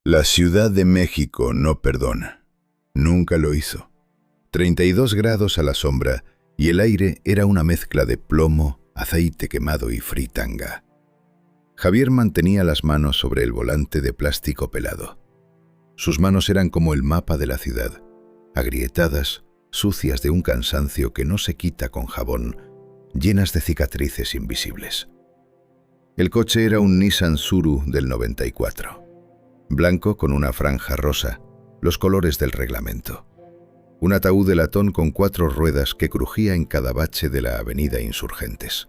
La Ciudad de México no perdona. Nunca lo hizo. 32 grados a la sombra y el aire era una mezcla de plomo, aceite quemado y fritanga. Javier mantenía las manos sobre el volante de plástico pelado. Sus manos eran como el mapa de la ciudad, agrietadas, sucias de un cansancio que no se quita con jabón, llenas de cicatrices invisibles. El coche era un Nissan Tsuru del 94. Blanco con una franja rosa, los colores del reglamento. Un ataúd de latón con 4 ruedas que crujía en cada bache de la avenida Insurgentes.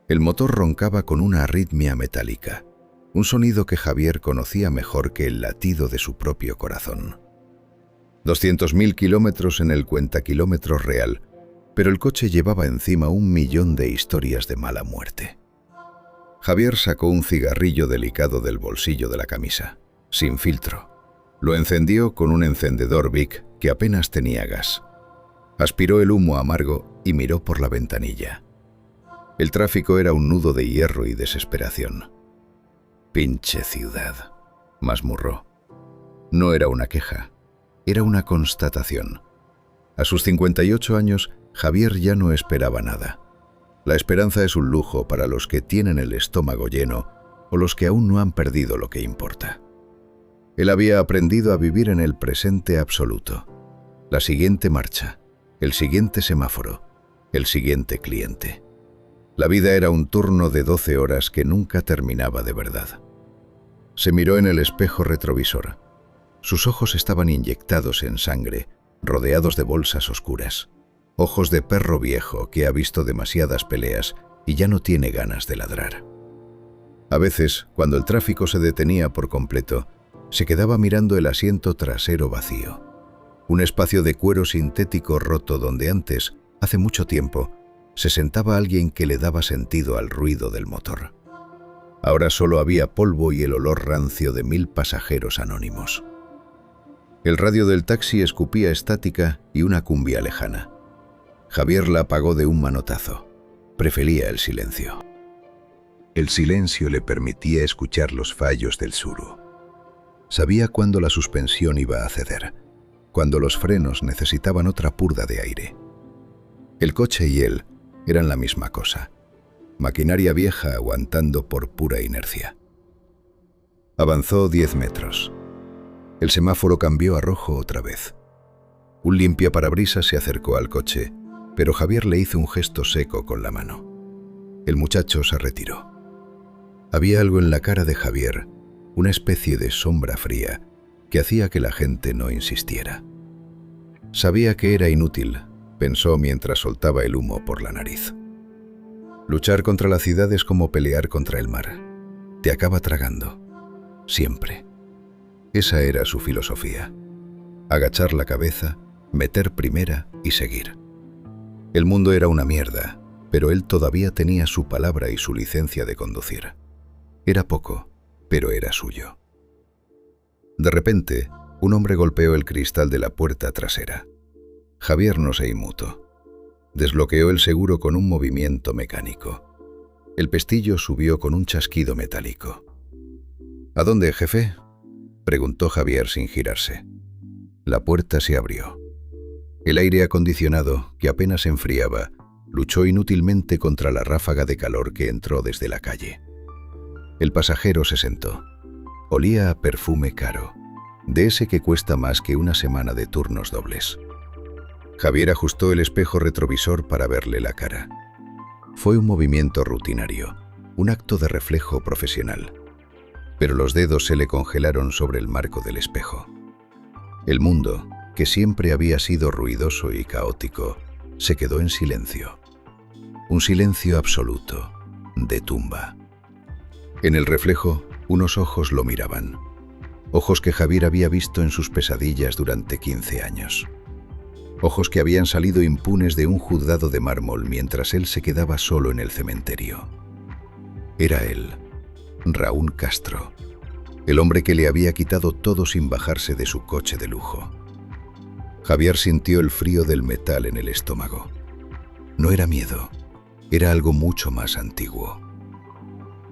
El motor roncaba con una arritmia metálica, un sonido que Javier conocía mejor que el latido de su propio corazón. 200.000 kilómetros en el cuentakilómetros real, pero el coche llevaba encima 1.000.000 de historias de mala muerte. Javier sacó un cigarrillo delicado del bolsillo de la camisa, sin filtro. Lo encendió con un encendedor Bic que apenas tenía gas. Aspiró el humo amargo y miró por la ventanilla. El tráfico era un nudo de hierro y desesperación. «Pinche ciudad», masmurró. No era una queja, era una constatación. A sus 58 años, Javier ya no esperaba nada. La esperanza es un lujo para los que tienen el estómago lleno o los que aún no han perdido lo que importa. Él había aprendido a vivir en el presente absoluto. La siguiente marcha, el siguiente semáforo, el siguiente cliente. La vida era un turno de 12 horas que nunca terminaba de verdad. Se miró en el espejo retrovisor. Sus ojos estaban inyectados en sangre, rodeados de bolsas oscuras. Ojos de perro viejo que ha visto demasiadas peleas y ya no tiene ganas de ladrar. A veces, cuando el tráfico se detenía por completo, se quedaba mirando el asiento trasero vacío. Un espacio de cuero sintético roto donde antes, hace mucho tiempo, se sentaba alguien que le daba sentido al ruido del motor. Ahora solo había polvo y el olor rancio de 1000 pasajeros anónimos. El radio del taxi escupía estática y una cumbia lejana. Javier la apagó de un manotazo. Prefería el silencio. El silencio le permitía escuchar los fallos del Tsuru. Sabía cuándo la suspensión iba a ceder, cuando los frenos necesitaban otra purga de aire. El coche y él eran la misma cosa. Maquinaria vieja aguantando por pura inercia. Avanzó 10 metros. El semáforo cambió a rojo otra vez. Un limpiaparabrisas se acercó al coche, pero Javier le hizo un gesto seco con la mano. El muchacho se retiró. Había algo en la cara de Javier, una especie de sombra fría, que hacía que la gente no insistiera. Sabía que era inútil, pensó mientras soltaba el humo por la nariz. Luchar contra la ciudad es como pelear contra el mar. Te acaba tragando. Siempre. Esa era su filosofía. Agachar la cabeza, meter primera y seguir. El mundo era una mierda, pero él todavía tenía su palabra y su licencia de conducir. Era poco, pero era suyo. De repente, un hombre golpeó el cristal de la puerta trasera. Javier no se inmutó. Desbloqueó el seguro con un movimiento mecánico. El pestillo subió con un chasquido metálico. «¿A dónde, jefe?», preguntó Javier sin girarse. La puerta se abrió. El aire acondicionado, que apenas enfriaba, luchó inútilmente contra la ráfaga de calor que entró desde la calle. El pasajero se sentó. Olía a perfume caro, de ese que cuesta más que una semana de turnos dobles. Javier ajustó el espejo retrovisor para verle la cara. Fue un movimiento rutinario, un acto de reflejo profesional. Pero los dedos se le congelaron sobre el marco del espejo. El mundo, que siempre había sido ruidoso y caótico, se quedó en silencio. Un silencio absoluto, de tumba. En el reflejo, unos ojos lo miraban. Ojos que Javier había visto en sus pesadillas durante 15 años. Ojos que habían salido impunes de un juzgado de mármol mientras él se quedaba solo en el cementerio. Era él, Raúl Castro, el hombre que le había quitado todo sin bajarse de su coche de lujo. Javier sintió el frío del metal en el estómago. No era miedo, era algo mucho más antiguo.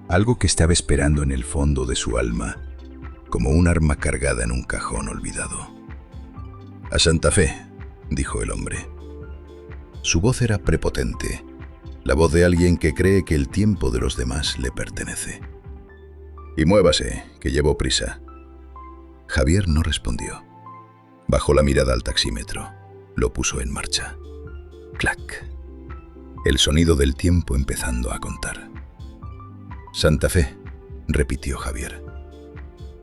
Algo que estaba esperando en el fondo de su alma, como un arma cargada en un cajón olvidado. «A Santa Fe», dijo el hombre. Su voz era prepotente, la voz de alguien que cree que el tiempo de los demás le pertenece. «Y muévase, que llevo prisa». Javier no respondió. Bajó la mirada al taxímetro. Lo puso en marcha. Clac. El sonido del tiempo empezando a contar. «Santa Fe», repitió Javier.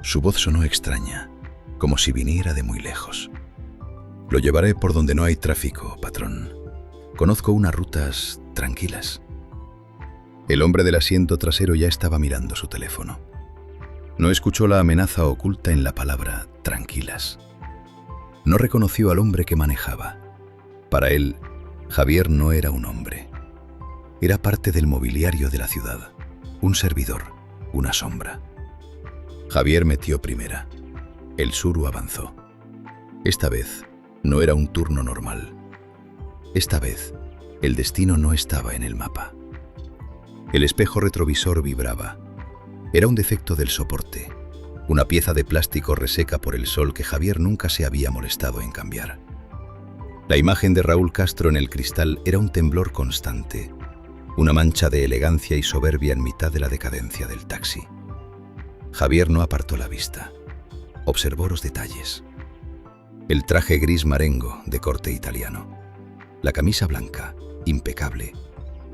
Su voz sonó extraña, como si viniera de muy lejos. «Lo llevaré por donde no hay tráfico, patrón. Conozco unas rutas tranquilas». El hombre del asiento trasero ya estaba mirando su teléfono. No escuchó la amenaza oculta en la palabra tranquilas. No reconoció al hombre que manejaba. Para él, Javier no era un hombre. Era parte del mobiliario de la ciudad, un servidor, una sombra. Javier metió primera. El Suru avanzó. Esta vez no era un turno normal. Esta vez, el destino no estaba en el mapa. El espejo retrovisor vibraba. Era un defecto del soporte, una pieza de plástico reseca por el sol que Javier nunca se había molestado en cambiar. La imagen de Raúl Castro en el cristal era un temblor constante, una mancha de elegancia y soberbia en mitad de la decadencia del taxi. Javier no apartó la vista. Observó los detalles. El traje gris marengo de corte italiano. La camisa blanca, impecable,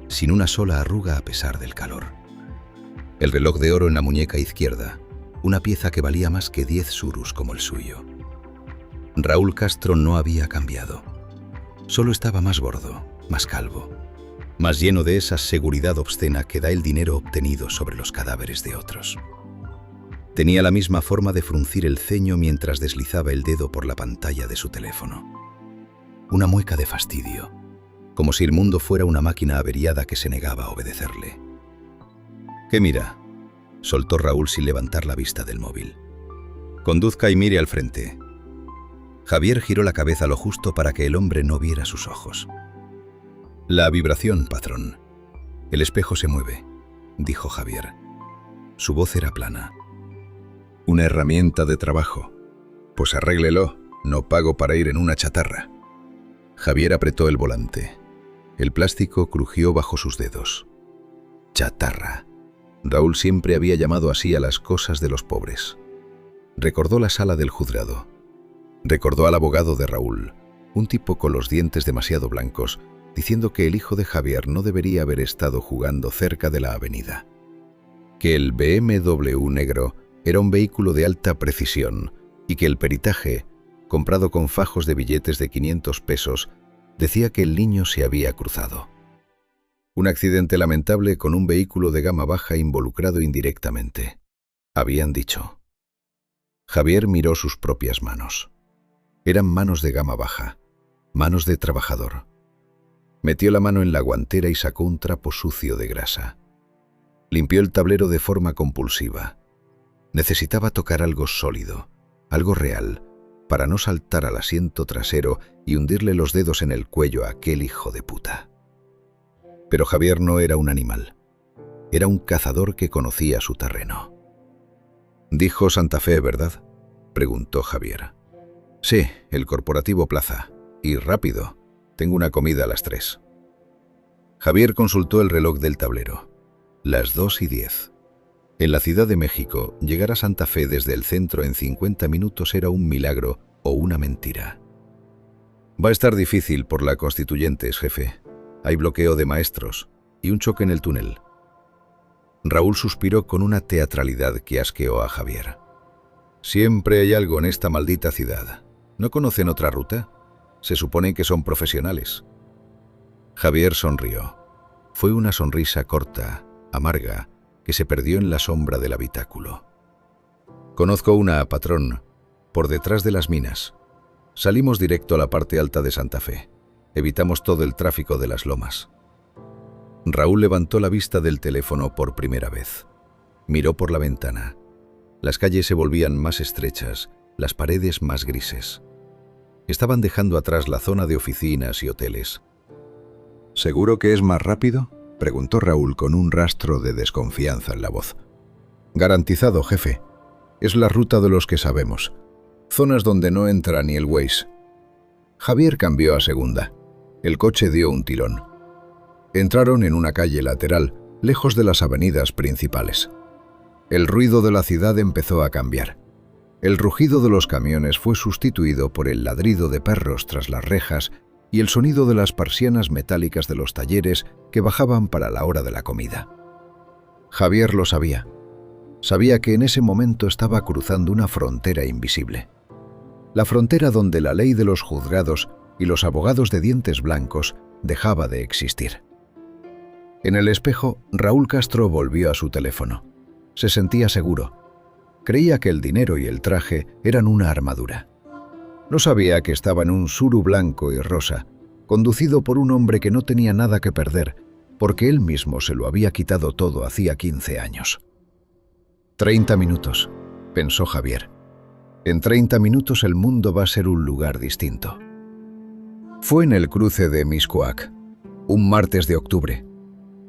sin una sola arruga a pesar del calor. El reloj de oro en la muñeca izquierda, una pieza que valía más que 10 surus como el suyo. Raúl Castro no había cambiado. Solo estaba más gordo, más calvo, más lleno de esa seguridad obscena que da el dinero obtenido sobre los cadáveres de otros. Tenía la misma forma de fruncir el ceño mientras deslizaba el dedo por la pantalla de su teléfono. Una mueca de fastidio, como si el mundo fuera una máquina averiada que se negaba a obedecerle. «¿Qué mira?», soltó Raúl sin levantar la vista del móvil. «Conduzca y mire al frente». Javier giró la cabeza lo justo para que el hombre no viera sus ojos. «La vibración, patrón. El espejo se mueve», dijo Javier. Su voz era plana. «Una herramienta de trabajo. Pues arréglelo, no pago para ir en una chatarra». Javier apretó el volante. El plástico crujió bajo sus dedos. Chatarra. Raúl siempre había llamado así a las cosas de los pobres. Recordó la sala del juzgado. Recordó al abogado de Raúl, un tipo con los dientes demasiado blancos, diciendo que el hijo de Javier no debería haber estado jugando cerca de la avenida. Que el BMW negro era un vehículo de alta precisión y que el peritaje, comprado con fajos de billetes de 500 pesos, decía que el niño se había cruzado. Un accidente lamentable con un vehículo de gama baja involucrado indirectamente, habían dicho. Javier miró sus propias manos. Eran manos de gama baja, manos de trabajador. Metió la mano en la guantera y sacó un trapo sucio de grasa. Limpió el tablero de forma compulsiva. Necesitaba tocar algo sólido, algo real, para no saltar al asiento trasero y hundirle los dedos en el cuello a aquel hijo de puta. Pero Javier no era un animal. Era un cazador que conocía su terreno. «Dijo Santa Fe, ¿verdad?», preguntó Javier. «Sí, el Corporativo Plaza. Y rápido. Tengo una comida a las 3». Javier consultó el reloj del tablero. Las 2:10. En la Ciudad de México, llegar a Santa Fe desde el centro en 50 minutos era un milagro o una mentira. «Va a estar difícil por la Constituyentes, jefe. Hay bloqueo de maestros y un choque en el túnel». Raúl suspiró con una teatralidad que asqueó a Javier. «Siempre hay algo en esta maldita ciudad. ¿No conocen otra ruta? Se supone que son profesionales». Javier sonrió. Fue una sonrisa corta, amarga, que se perdió en la sombra del habitáculo. «Conozco una, patrón, por detrás de las minas. Salimos directo a la parte alta de Santa Fe. Evitamos todo el tráfico de las lomas». Raúl levantó la vista del teléfono por primera vez. Miró por la ventana. Las calles se volvían más estrechas, las paredes más grises. Estaban dejando atrás la zona de oficinas y hoteles. «¿Seguro que es más rápido?», preguntó Raúl con un rastro de desconfianza en la voz. «Garantizado, jefe. Es la ruta de los que sabemos. Zonas donde no entra ni el Waze. Javier cambió a segunda. El coche dio un tirón. Entraron en una calle lateral, lejos de las avenidas principales. El ruido de la ciudad empezó a cambiar. El rugido de los camiones fue sustituido por el ladrido de perros tras las rejas y el sonido de las persianas metálicas de los talleres que bajaban para la hora de la comida. Javier lo sabía. Sabía que en ese momento estaba cruzando una frontera invisible. La frontera donde la ley de los juzgados y los abogados de dientes blancos dejaba de existir. En el espejo, Raúl Castro volvió a su teléfono. Se sentía seguro. Creía que el dinero y el traje eran una armadura. No sabía que estaba en un Suru blanco y rosa, conducido por un hombre que no tenía nada que perder, porque él mismo se lo había quitado todo hacía 15 años. 30 minutos, pensó Javier. En 30 minutos el mundo va a ser un lugar distinto. Fue en el cruce de Mixcoac, un martes de octubre.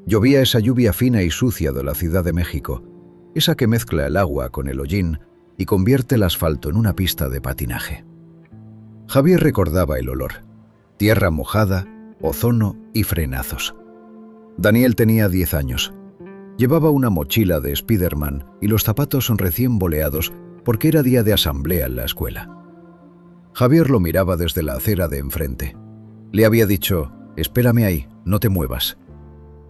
Llovía esa lluvia fina y sucia de la Ciudad de México, esa que mezcla el agua con el hollín y convierte el asfalto en una pista de patinaje. Javier recordaba el olor: tierra mojada, ozono y frenazos. Daniel tenía 10 años. Llevaba una mochila de Spiderman y los zapatos recién boleados porque era día de asamblea en la escuela. Javier lo miraba desde la acera de enfrente. Le había dicho: «Espérame ahí, no te muevas».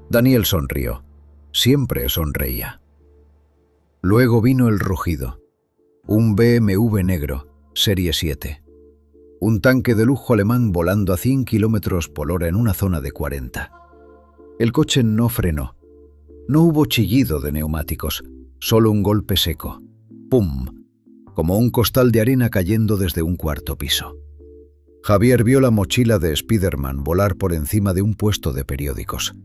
Daniel sonrió. Siempre sonreía. Luego vino el rugido. Un BMW negro, serie 7. Un tanque de lujo alemán volando a 100 kilómetros por hora en una zona de 40. El coche no frenó. No hubo chillido de neumáticos, solo un golpe seco. ¡Pum!, como un costal de arena cayendo desde un cuarto piso. Javier vio la mochila de Spiderman volar por encima de un puesto de periódicos.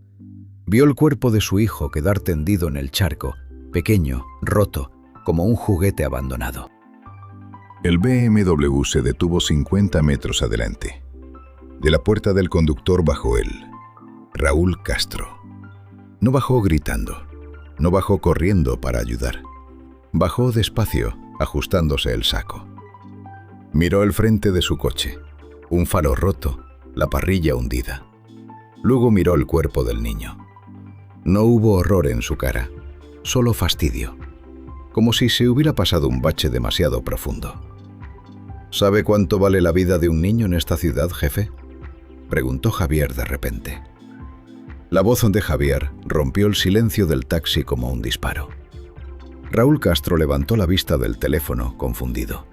Vio el cuerpo de su hijo quedar tendido en el charco, pequeño, roto, como un juguete abandonado. El BMW se detuvo 50 metros adelante. De la puerta del conductor bajó él, Raúl Castro. No bajó gritando, no bajó corriendo para ayudar. Bajó despacio, ajustándose el saco. Miró el frente de su coche, un faro roto, la parrilla hundida. Luego miró el cuerpo del niño. No hubo horror en su cara, solo fastidio, como si se hubiera pasado un bache demasiado profundo. ¿Sabe cuánto vale la vida de un niño en esta ciudad, jefe?, preguntó Javier de repente. La voz de Javier rompió el silencio del taxi como un disparo. Raúl Castro levantó la vista del teléfono, confundido.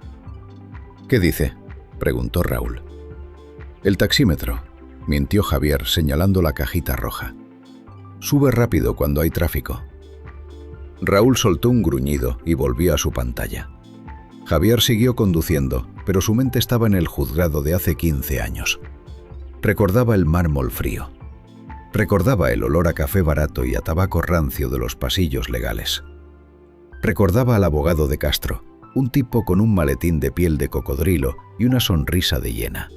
«¿Qué dice?», preguntó Raúl. «El taxímetro», mintió Javier señalando la cajita roja. «Sube rápido cuando hay tráfico». Raúl soltó un gruñido y volvió a su pantalla. Javier siguió conduciendo, pero su mente estaba en el juzgado de hace 15 años. Recordaba el mármol frío. Recordaba el olor a café barato y a tabaco rancio de los pasillos legales. Recordaba al abogado de Castro, un tipo con un maletín de piel de cocodrilo y una sonrisa de hiena.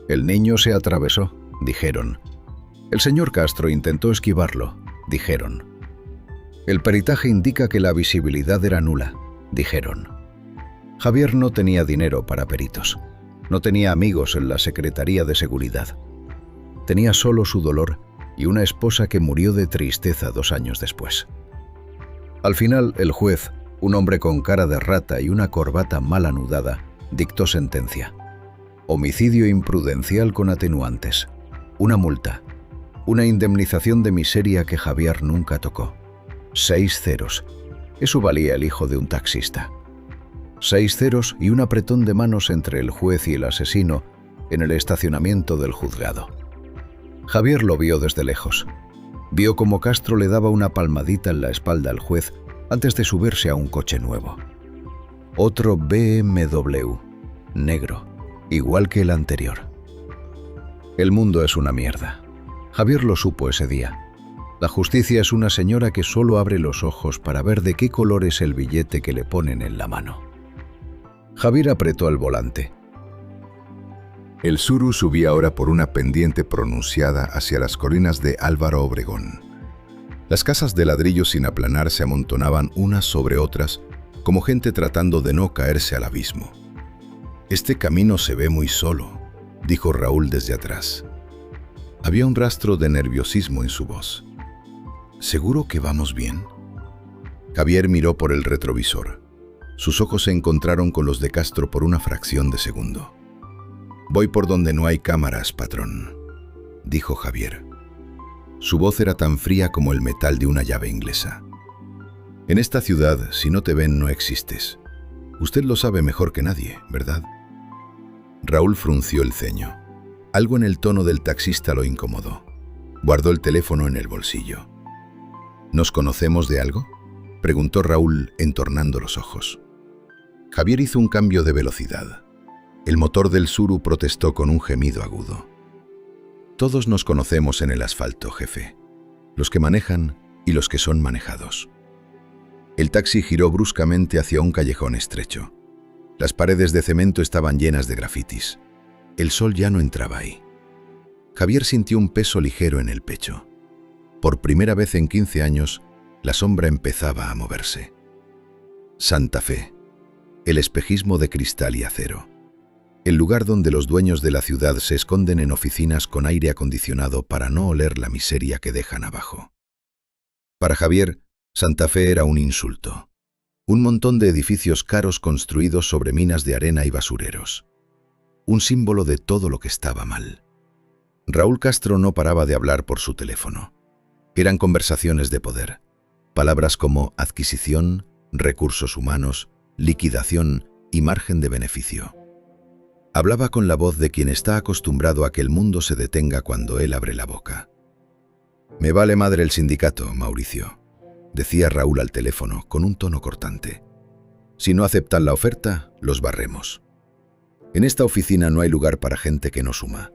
«El niño se atravesó», dijeron. «El señor Castro intentó esquivarlo», dijeron. «El peritaje indica que la visibilidad era nula», dijeron. Javier no tenía dinero para peritos. No tenía amigos en la Secretaría de Seguridad. Tenía solo su dolor y una esposa que murió de tristeza 2 años después. Al final, el juez, un hombre con cara de rata y una corbata mal anudada, dictó sentencia. Homicidio imprudencial con atenuantes. Una multa. Una indemnización de miseria que Javier nunca tocó. 6 ceros. Eso valía el hijo de un taxista. 6 ceros y un apretón de manos entre el juez y el asesino en el estacionamiento del juzgado. Javier lo vio desde lejos. Vio cómo Castro le daba una palmadita en la espalda al juez antes de subirse a un coche nuevo. Otro BMW, negro, igual que el anterior. El mundo es una mierda. Javier lo supo ese día. La justicia es una señora que solo abre los ojos para ver de qué color es el billete que le ponen en la mano. Javier apretó el volante. El Suru subía ahora por una pendiente pronunciada hacia las colinas de Álvaro Obregón. Las casas de ladrillo sin aplanar se amontonaban unas sobre otras, como gente tratando de no caerse al abismo. «Este camino se ve muy solo», dijo Raúl desde atrás. Había un rastro de nerviosismo en su voz. «¿Seguro que vamos bien?». Javier miró por el retrovisor. Sus ojos se encontraron con los de Castro por una fracción de segundo. «Voy por donde no hay cámaras, patrón», dijo Javier. Su voz era tan fría como el metal de una llave inglesa. «En esta ciudad, si no te ven, no existes. Usted lo sabe mejor que nadie, ¿verdad?». Raúl frunció el ceño. Algo en el tono del taxista lo incomodó. Guardó el teléfono en el bolsillo. «¿Nos conocemos de algo?», preguntó Raúl, entornando los ojos. Javier hizo un cambio de velocidad. El motor del Tsuru protestó con un gemido agudo. «Todos nos conocemos en el asfalto, jefe. Los que manejan y los que son manejados». El taxi giró bruscamente hacia un callejón estrecho. Las paredes de cemento estaban llenas de grafitis. El sol ya no entraba ahí. Javier sintió un peso ligero en el pecho. Por primera vez en 15 años, la sombra empezaba a moverse. Santa Fe, el espejismo de cristal y acero. El lugar donde los dueños de la ciudad se esconden en oficinas con aire acondicionado para no oler la miseria que dejan abajo. Para Javier, Santa Fe era un insulto. Un montón de edificios caros construidos sobre minas de arena y basureros. Un símbolo de todo lo que estaba mal. Raúl Castro no paraba de hablar por su teléfono. Eran conversaciones de poder. Palabras como adquisición, recursos humanos, liquidación y margen de beneficio. Hablaba con la voz de quien está acostumbrado a que el mundo se detenga cuando él abre la boca. «Me vale madre el sindicato, Mauricio», decía Raúl al teléfono con un tono cortante. «Si no aceptan la oferta, los barremos. En esta oficina no hay lugar para gente que no suma.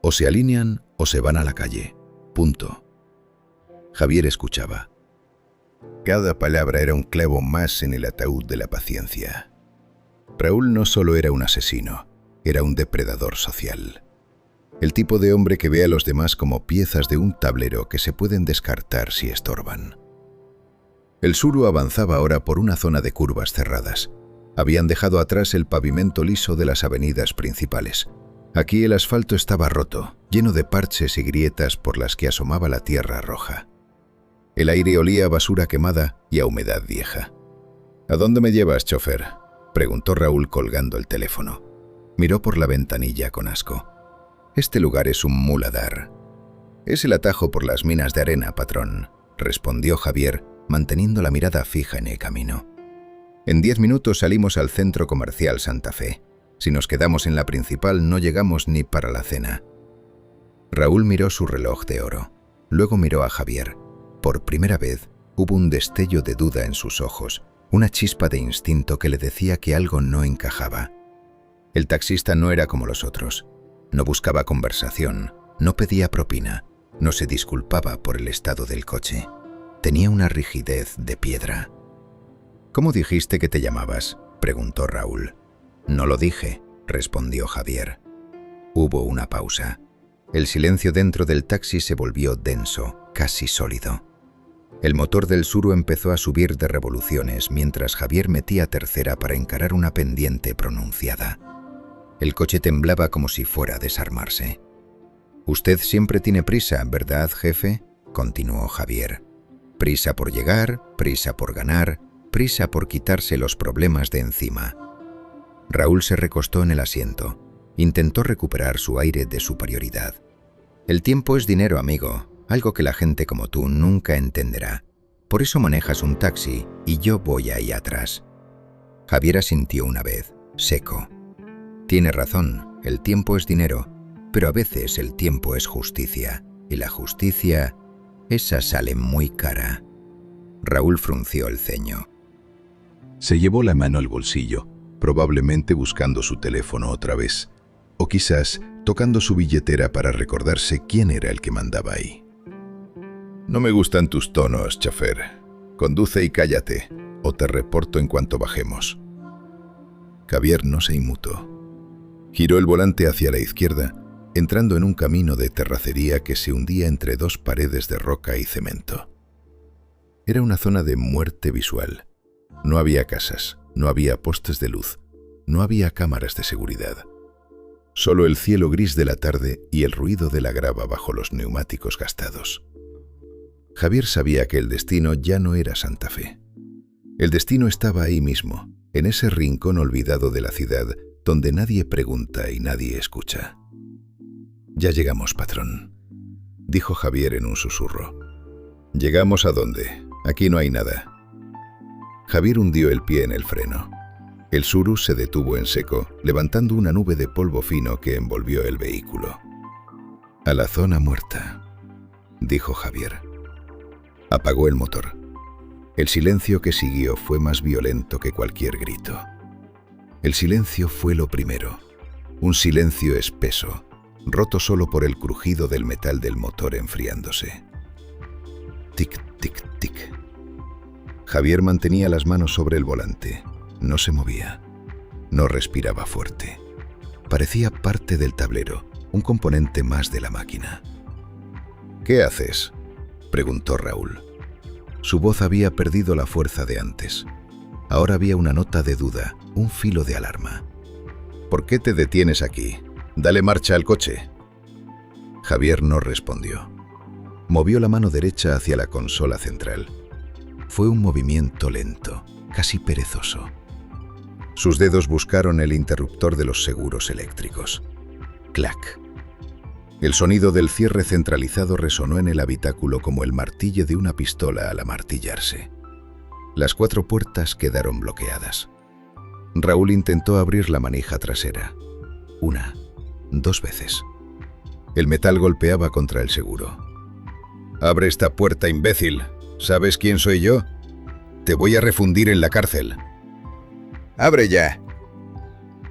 O se alinean o se van a la calle. Punto». Javier escuchaba. Cada palabra era un clavo más en el ataúd de la paciencia. Raúl no solo era un asesino, era un depredador social. El tipo de hombre que ve a los demás como piezas de un tablero que se pueden descartar si estorban. El Tsuru avanzaba ahora por una zona de curvas cerradas. Habían dejado atrás el pavimento liso de las avenidas principales. Aquí el asfalto estaba roto, lleno de parches y grietas por las que asomaba la tierra roja. El aire olía a basura quemada y a humedad vieja. «¿A dónde me llevas, chofer?», preguntó Raúl colgando el teléfono. Miró por la ventanilla con asco. «Este lugar es un muladar». «Es el atajo por las minas de arena, patrón», respondió Javier, manteniendo la mirada fija en el camino. «En 10 minutos salimos al centro comercial Santa Fe. Si nos quedamos en la principal no llegamos ni para la cena». Raúl miró su reloj de oro. Luego miró a Javier. Por primera vez hubo un destello de duda en sus ojos, una chispa de instinto que le decía que algo no encajaba. El taxista no era como los otros. No buscaba conversación, no pedía propina, no se disculpaba por el estado del coche. Tenía una rigidez de piedra. «¿Cómo dijiste que te llamabas?», preguntó Raúl. «No lo dije», respondió Javier. Hubo una pausa. El silencio dentro del taxi se volvió denso, casi sólido. El motor del Tsuru empezó a subir de revoluciones mientras Javier metía tercera para encarar una pendiente pronunciada. El coche temblaba como si fuera a desarmarse. «Usted siempre tiene prisa, ¿verdad, jefe?», continuó Javier. «Prisa por llegar, prisa por ganar, prisa por quitarse los problemas de encima». Raúl se recostó en el asiento. Intentó recuperar su aire de superioridad. «El tiempo es dinero, amigo, algo que la gente como tú nunca entenderá. Por eso manejas un taxi y yo voy ahí atrás». Javier asintió una vez, seco. «Tiene razón, el tiempo es dinero, pero a veces el tiempo es justicia, y la justicia, esa sale muy cara». Raúl frunció el ceño. Se llevó la mano al bolsillo, probablemente buscando su teléfono otra vez, o quizás tocando su billetera para recordarse quién era el que mandaba ahí. «No me gustan tus tonos, chofer. Conduce y cállate, o te reporto en cuanto bajemos». Javier no se inmutó. Giró el volante hacia la izquierda, entrando en un camino de terracería que se hundía entre dos paredes de roca y cemento. Era una zona de muerte visual. No había casas, no había postes de luz, no había cámaras de seguridad. Solo el cielo gris de la tarde y el ruido de la grava bajo los neumáticos gastados. Javier sabía que el destino ya no era Santa Fe. El destino estaba ahí mismo, en ese rincón olvidado de la ciudad donde nadie pregunta y nadie escucha. «Ya llegamos, patrón», dijo Javier en un susurro. «¿Llegamos a dónde? Aquí no hay nada». Javier hundió el pie en el freno. El Suru se detuvo en seco, levantando una nube de polvo fino que envolvió el vehículo. «A la zona muerta», dijo Javier. Apagó el motor. El silencio que siguió fue más violento que cualquier grito. El silencio fue lo primero, un silencio espeso, roto solo por el crujido del metal del motor enfriándose. Tic, tic, tic. Javier mantenía las manos sobre el volante. No se movía. No respiraba fuerte. Parecía parte del tablero, un componente más de la máquina. «¿Qué haces?», preguntó Raúl. Su voz había perdido la fuerza de antes. Ahora había una nota de duda, un filo de alarma. «¿Por qué te detienes aquí? Dale marcha al coche». Javier no respondió. Movió la mano derecha hacia la consola central. Fue un movimiento lento, casi perezoso. Sus dedos buscaron el interruptor de los seguros eléctricos. Clac. El sonido del cierre centralizado resonó en el habitáculo como el martillo de una pistola al amartillarse. Las 4 puertas quedaron bloqueadas. Raúl intentó abrir la manija trasera. 1, 2 veces. El metal golpeaba contra el seguro. «Abre esta puerta, imbécil. ¿Sabes quién soy yo? Te voy a refundir en la cárcel». «¡Abre ya!».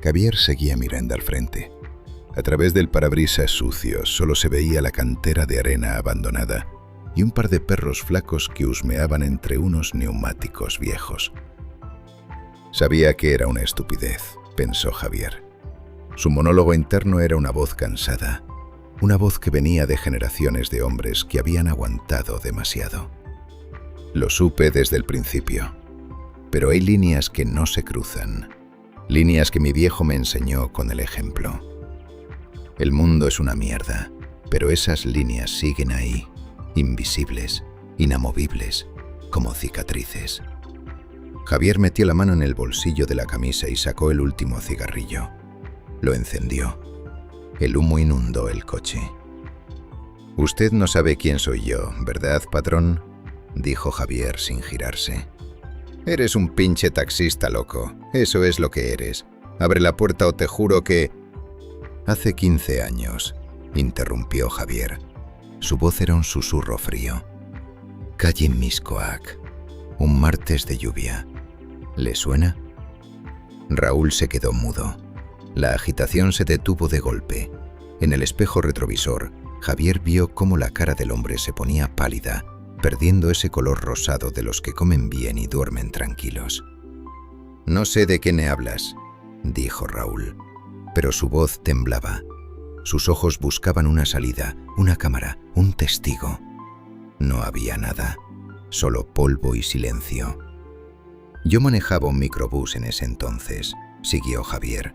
Javier seguía mirando al frente. A través del parabrisas sucio solo se veía la cantera de arena abandonada y un par de perros flacos que husmeaban entre unos neumáticos viejos. Sabía que era una estupidez, pensó Javier. Su monólogo interno era una voz cansada, una voz que venía de generaciones de hombres que habían aguantado demasiado. Lo supe desde el principio, pero hay líneas que no se cruzan, líneas que mi viejo me enseñó con el ejemplo. El mundo es una mierda, pero esas líneas siguen ahí, invisibles, inamovibles, como cicatrices. Javier metió la mano en el bolsillo de la camisa y sacó el último cigarrillo. Lo encendió. El humo inundó el coche. «Usted no sabe quién soy yo, ¿verdad, patrón?», dijo Javier sin girarse. «Eres un pinche taxista loco, eso es lo que eres. Abre la puerta o te juro que...». «Hace 15 años», interrumpió Javier. Su voz era un susurro frío. «Calle Miscoac, un martes de lluvia. ¿Le suena?». Raúl se quedó mudo. La agitación se detuvo de golpe. En el espejo retrovisor, Javier vio cómo la cara del hombre se ponía pálida, perdiendo ese color rosado de los que comen bien y duermen tranquilos. «No sé de qué me hablas», dijo Raúl, pero su voz temblaba. Sus ojos buscaban una salida, una cámara, un testigo. No había nada, solo polvo y silencio. «Yo manejaba un microbús en ese entonces», siguió Javier.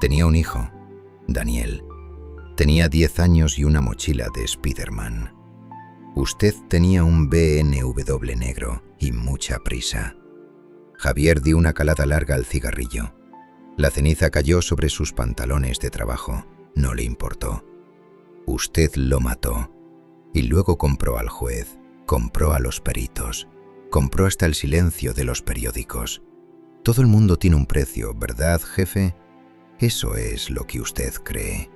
«Tenía un hijo, Daniel. Tenía 10 años y una mochila de Spiderman. Usted tenía un BMW negro y mucha prisa». Javier dio una calada larga al cigarrillo. La ceniza cayó sobre sus pantalones de trabajo. No le importó. «Usted lo mató. Y luego compró al juez, compró a los peritos, compró hasta el silencio de los periódicos. Todo el mundo tiene un precio, ¿verdad, jefe? Eso es lo que usted cree».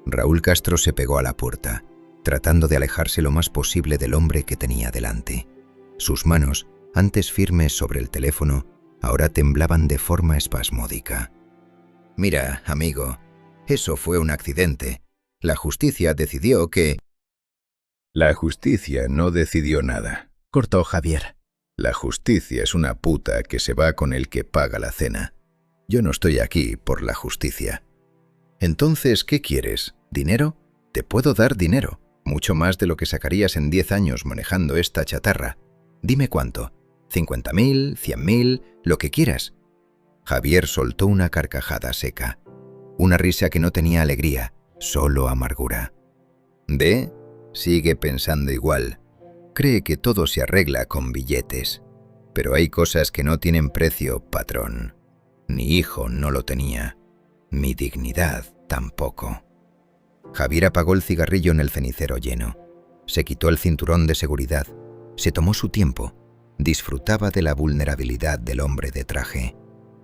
Raúl Castro se pegó a la puerta, tratando de alejarse lo más posible del hombre que tenía delante. Sus manos, antes firmes sobre el teléfono, ahora temblaban de forma espasmódica. «Mira, amigo, eso fue un accidente. La justicia decidió que...». «La justicia no decidió nada», cortó Javier. «La justicia es una puta que se va con el que paga la cena. Yo no estoy aquí por la justicia». «Entonces, ¿qué quieres? ¿Dinero? Te puedo dar dinero, mucho más de lo que sacarías en 10 años manejando esta chatarra. Dime cuánto. 50.000, 100.000, lo que quieras. Javier soltó una carcajada seca. Una risa que no tenía alegría, solo amargura. D sigue pensando igual. Cree que todo se arregla con billetes. Pero hay cosas que no tienen precio, patrón. Mi hijo no lo tenía. Mi dignidad tampoco. Javier apagó el cigarrillo en el cenicero lleno. Se quitó el cinturón de seguridad. Se tomó su tiempo. Disfrutaba de la vulnerabilidad del hombre de traje.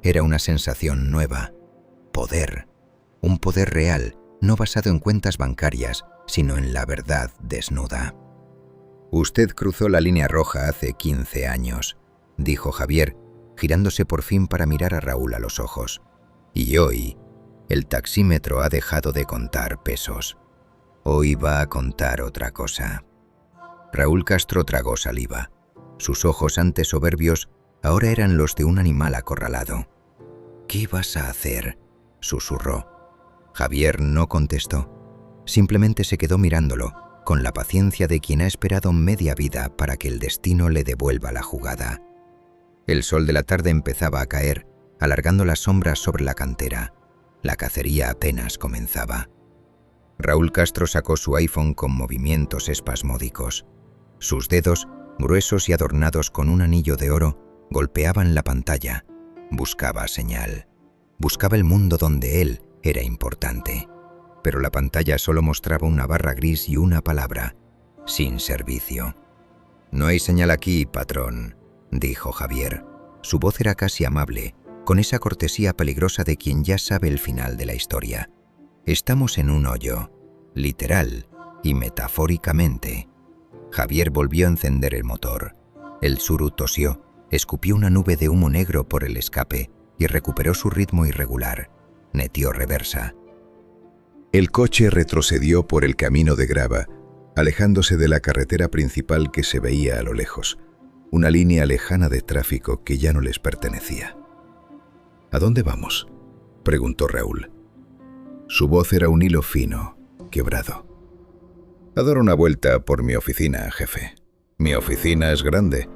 Era una sensación nueva. Poder. Un poder real, no basado en cuentas bancarias, sino en la verdad desnuda. Usted cruzó la línea roja hace 15 años, dijo Javier, girándose por fin para mirar a Raúl a los ojos. Y hoy, el taxímetro ha dejado de contar pesos. Hoy va a contar otra cosa. Raúl Castro tragó saliva. Sus ojos, antes soberbios, ahora eran los de un animal acorralado. «¿Qué vas a hacer?», susurró. Javier no contestó. Simplemente se quedó mirándolo, con la paciencia de quien ha esperado media vida para que el destino le devuelva la jugada. El sol de la tarde empezaba a caer, alargando las sombras sobre la cantera. La cacería apenas comenzaba. Raúl Castro sacó su iPhone con movimientos espasmódicos. Sus dedos, gruesos y adornados con un anillo de oro, golpeaban la pantalla. Buscaba señal. Buscaba el mundo donde él era importante. Pero la pantalla solo mostraba una barra gris y una palabra: sin servicio. «No hay señal aquí, patrón», dijo Javier. Su voz era casi amable, con esa cortesía peligrosa de quien ya sabe el final de la historia. «Estamos en un hoyo, literal y metafóricamente». Javier volvió a encender el motor. El Tsuru tosió, escupió una nube de humo negro por el escape y recuperó su ritmo irregular. Neteó reversa. El coche retrocedió por el camino de grava, alejándose de la carretera principal que se veía a lo lejos, una línea lejana de tráfico que ya no les pertenecía. «¿A dónde vamos?», preguntó Raúl. Su voz era un hilo fino, quebrado. «A dar una vuelta por mi oficina, jefe. Mi oficina es grande.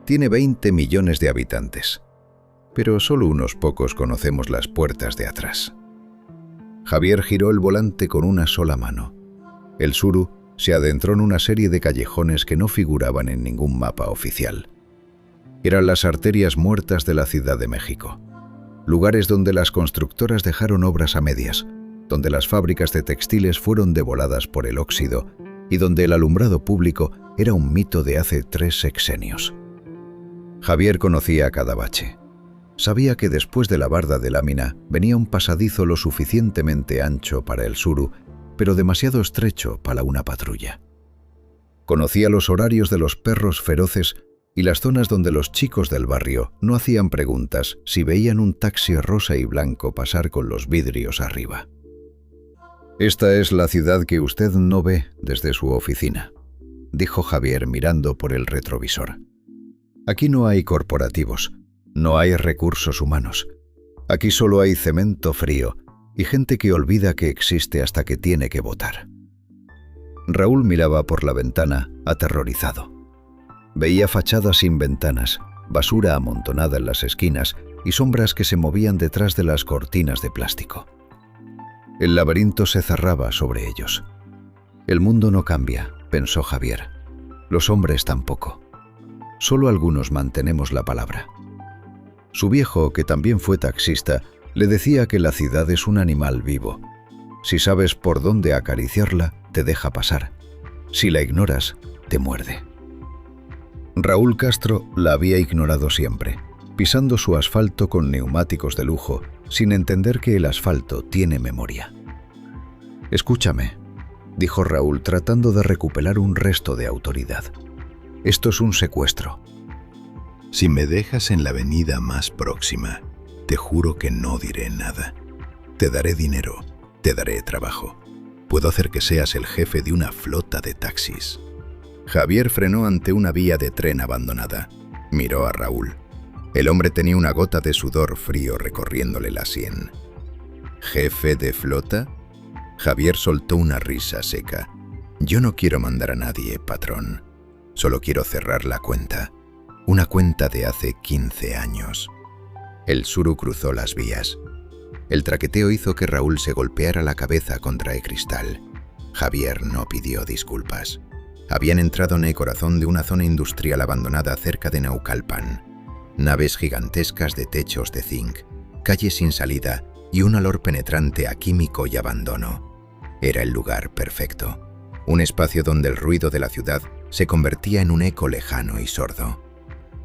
Tiene 20 millones de habitantes. Pero solo unos pocos conocemos las puertas de atrás». Javier giró el volante con una sola mano. El Tsuru se adentró en una serie de callejones que no figuraban en ningún mapa oficial. Eran las arterias muertas de la Ciudad de México. Lugares donde las constructoras dejaron obras a medias, donde las fábricas de textiles fueron devoladas por el óxido y donde el alumbrado público era un mito de hace 3 sexenios. Javier conocía cada bache. Sabía que después de la barda de lámina venía un pasadizo lo suficientemente ancho para el Tsuru, pero demasiado estrecho para una patrulla. Conocía los horarios de los perros feroces y las zonas donde los chicos del barrio no hacían preguntas si veían un taxi rosa y blanco pasar con los vidrios arriba. «Esta es la ciudad que usted no ve desde su oficina», dijo Javier mirando por el retrovisor. «Aquí no hay corporativos. No hay recursos humanos. Aquí solo hay cemento frío y gente que olvida que existe hasta que tiene que votar». Raúl miraba por la ventana, aterrorizado. Veía fachadas sin ventanas, basura amontonada en las esquinas y sombras que se movían detrás de las cortinas de plástico. El laberinto se cerraba sobre ellos. «El mundo no cambia», pensó Javier. «Los hombres tampoco. Solo algunos mantenemos la palabra». Su viejo, que también fue taxista, le decía que la ciudad es un animal vivo. Si sabes por dónde acariciarla, te deja pasar. Si la ignoras, te muerde. Raúl Castro la había ignorado siempre, pisando su asfalto con neumáticos de lujo, sin entender que el asfalto tiene memoria. «Escúchame», dijo Raúl tratando de recuperar un resto de autoridad. «Esto es un secuestro. Si me dejas en la avenida más próxima, te juro que no diré nada. Te daré dinero, te daré trabajo. Puedo hacer que seas el jefe de una flota de taxis». Javier frenó ante una vía de tren abandonada. Miró a Raúl. El hombre tenía una gota de sudor frío recorriéndole la sien. «¿Jefe de flota?». Javier soltó una risa seca. «Yo no quiero mandar a nadie, patrón. Solo quiero cerrar la cuenta. Una cuenta de hace 15 años. El Tsuru cruzó las vías. El traqueteo hizo que Raúl se golpeara la cabeza contra el cristal. Javier no pidió disculpas. Habían entrado en el corazón de una zona industrial abandonada cerca de Naucalpan. Naves gigantescas de techos de zinc, calles sin salida y un olor penetrante a químico y abandono. Era el lugar perfecto. Un espacio donde el ruido de la ciudad se convertía en un eco lejano y sordo.